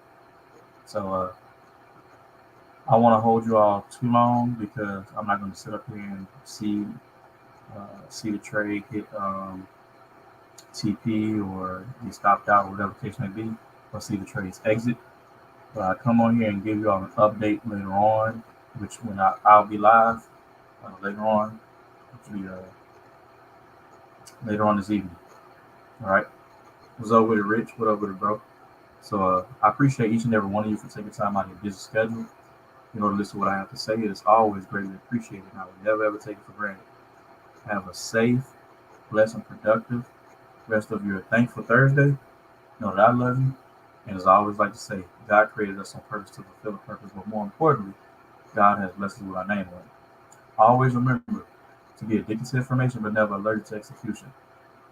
So I want to hold you all too long, because I'm not going to sit up here and see the trade hit TP or get stopped out, whatever the case may be, or see the trades exit. But I come on here and give you all an update later on, which when I'll be live later on, which will be, later on this evening. All right. What's up with it, Rich? What up with it, bro? So I appreciate each and every one of you for taking time out of your busy schedule in order to listen to what I have to say. It is always greatly appreciated, and I will never ever take it for granted. Have a safe, blessed, and productive rest of your thankful Thursday. Know that I love you, and as I always like to say, God created us on purpose to fulfill a purpose, but more importantly, God has blessed us with our name on it. Always remember to be addicted to information, but never allergic to execution.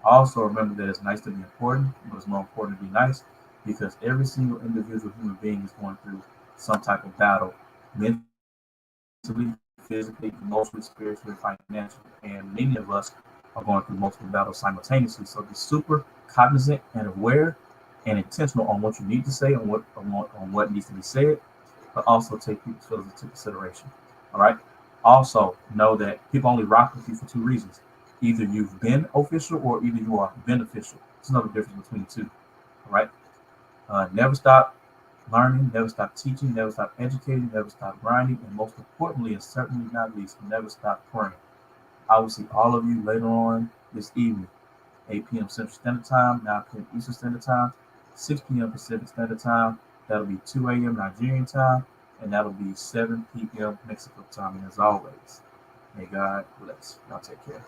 Also remember that it's nice to be important, but it's more important to be nice because every single individual human being is going through some type of battle mentally, physically, emotionally, spiritually, financially, and many of us are going through multiple battles simultaneously. So be super cognizant and aware and intentional on what you need to say and what needs to be said, but also take people's feelings into consideration. All right. Also, know that people only rock with you for two reasons. Either you've been official or either you are beneficial. There's another difference between the two. All right. Never stop learning, never stop teaching, never stop educating, never stop grinding, and most importantly, and certainly not least, never stop praying. I will see all of you later on this evening, 8 p.m. Central Standard Time, 9 p.m. Eastern Standard Time, 6 p.m. Pacific Standard Time. That'll be 2 a.m. Nigerian time, and that'll be 7 p.m. Mexico time. And as always, may God bless. Y'all take care.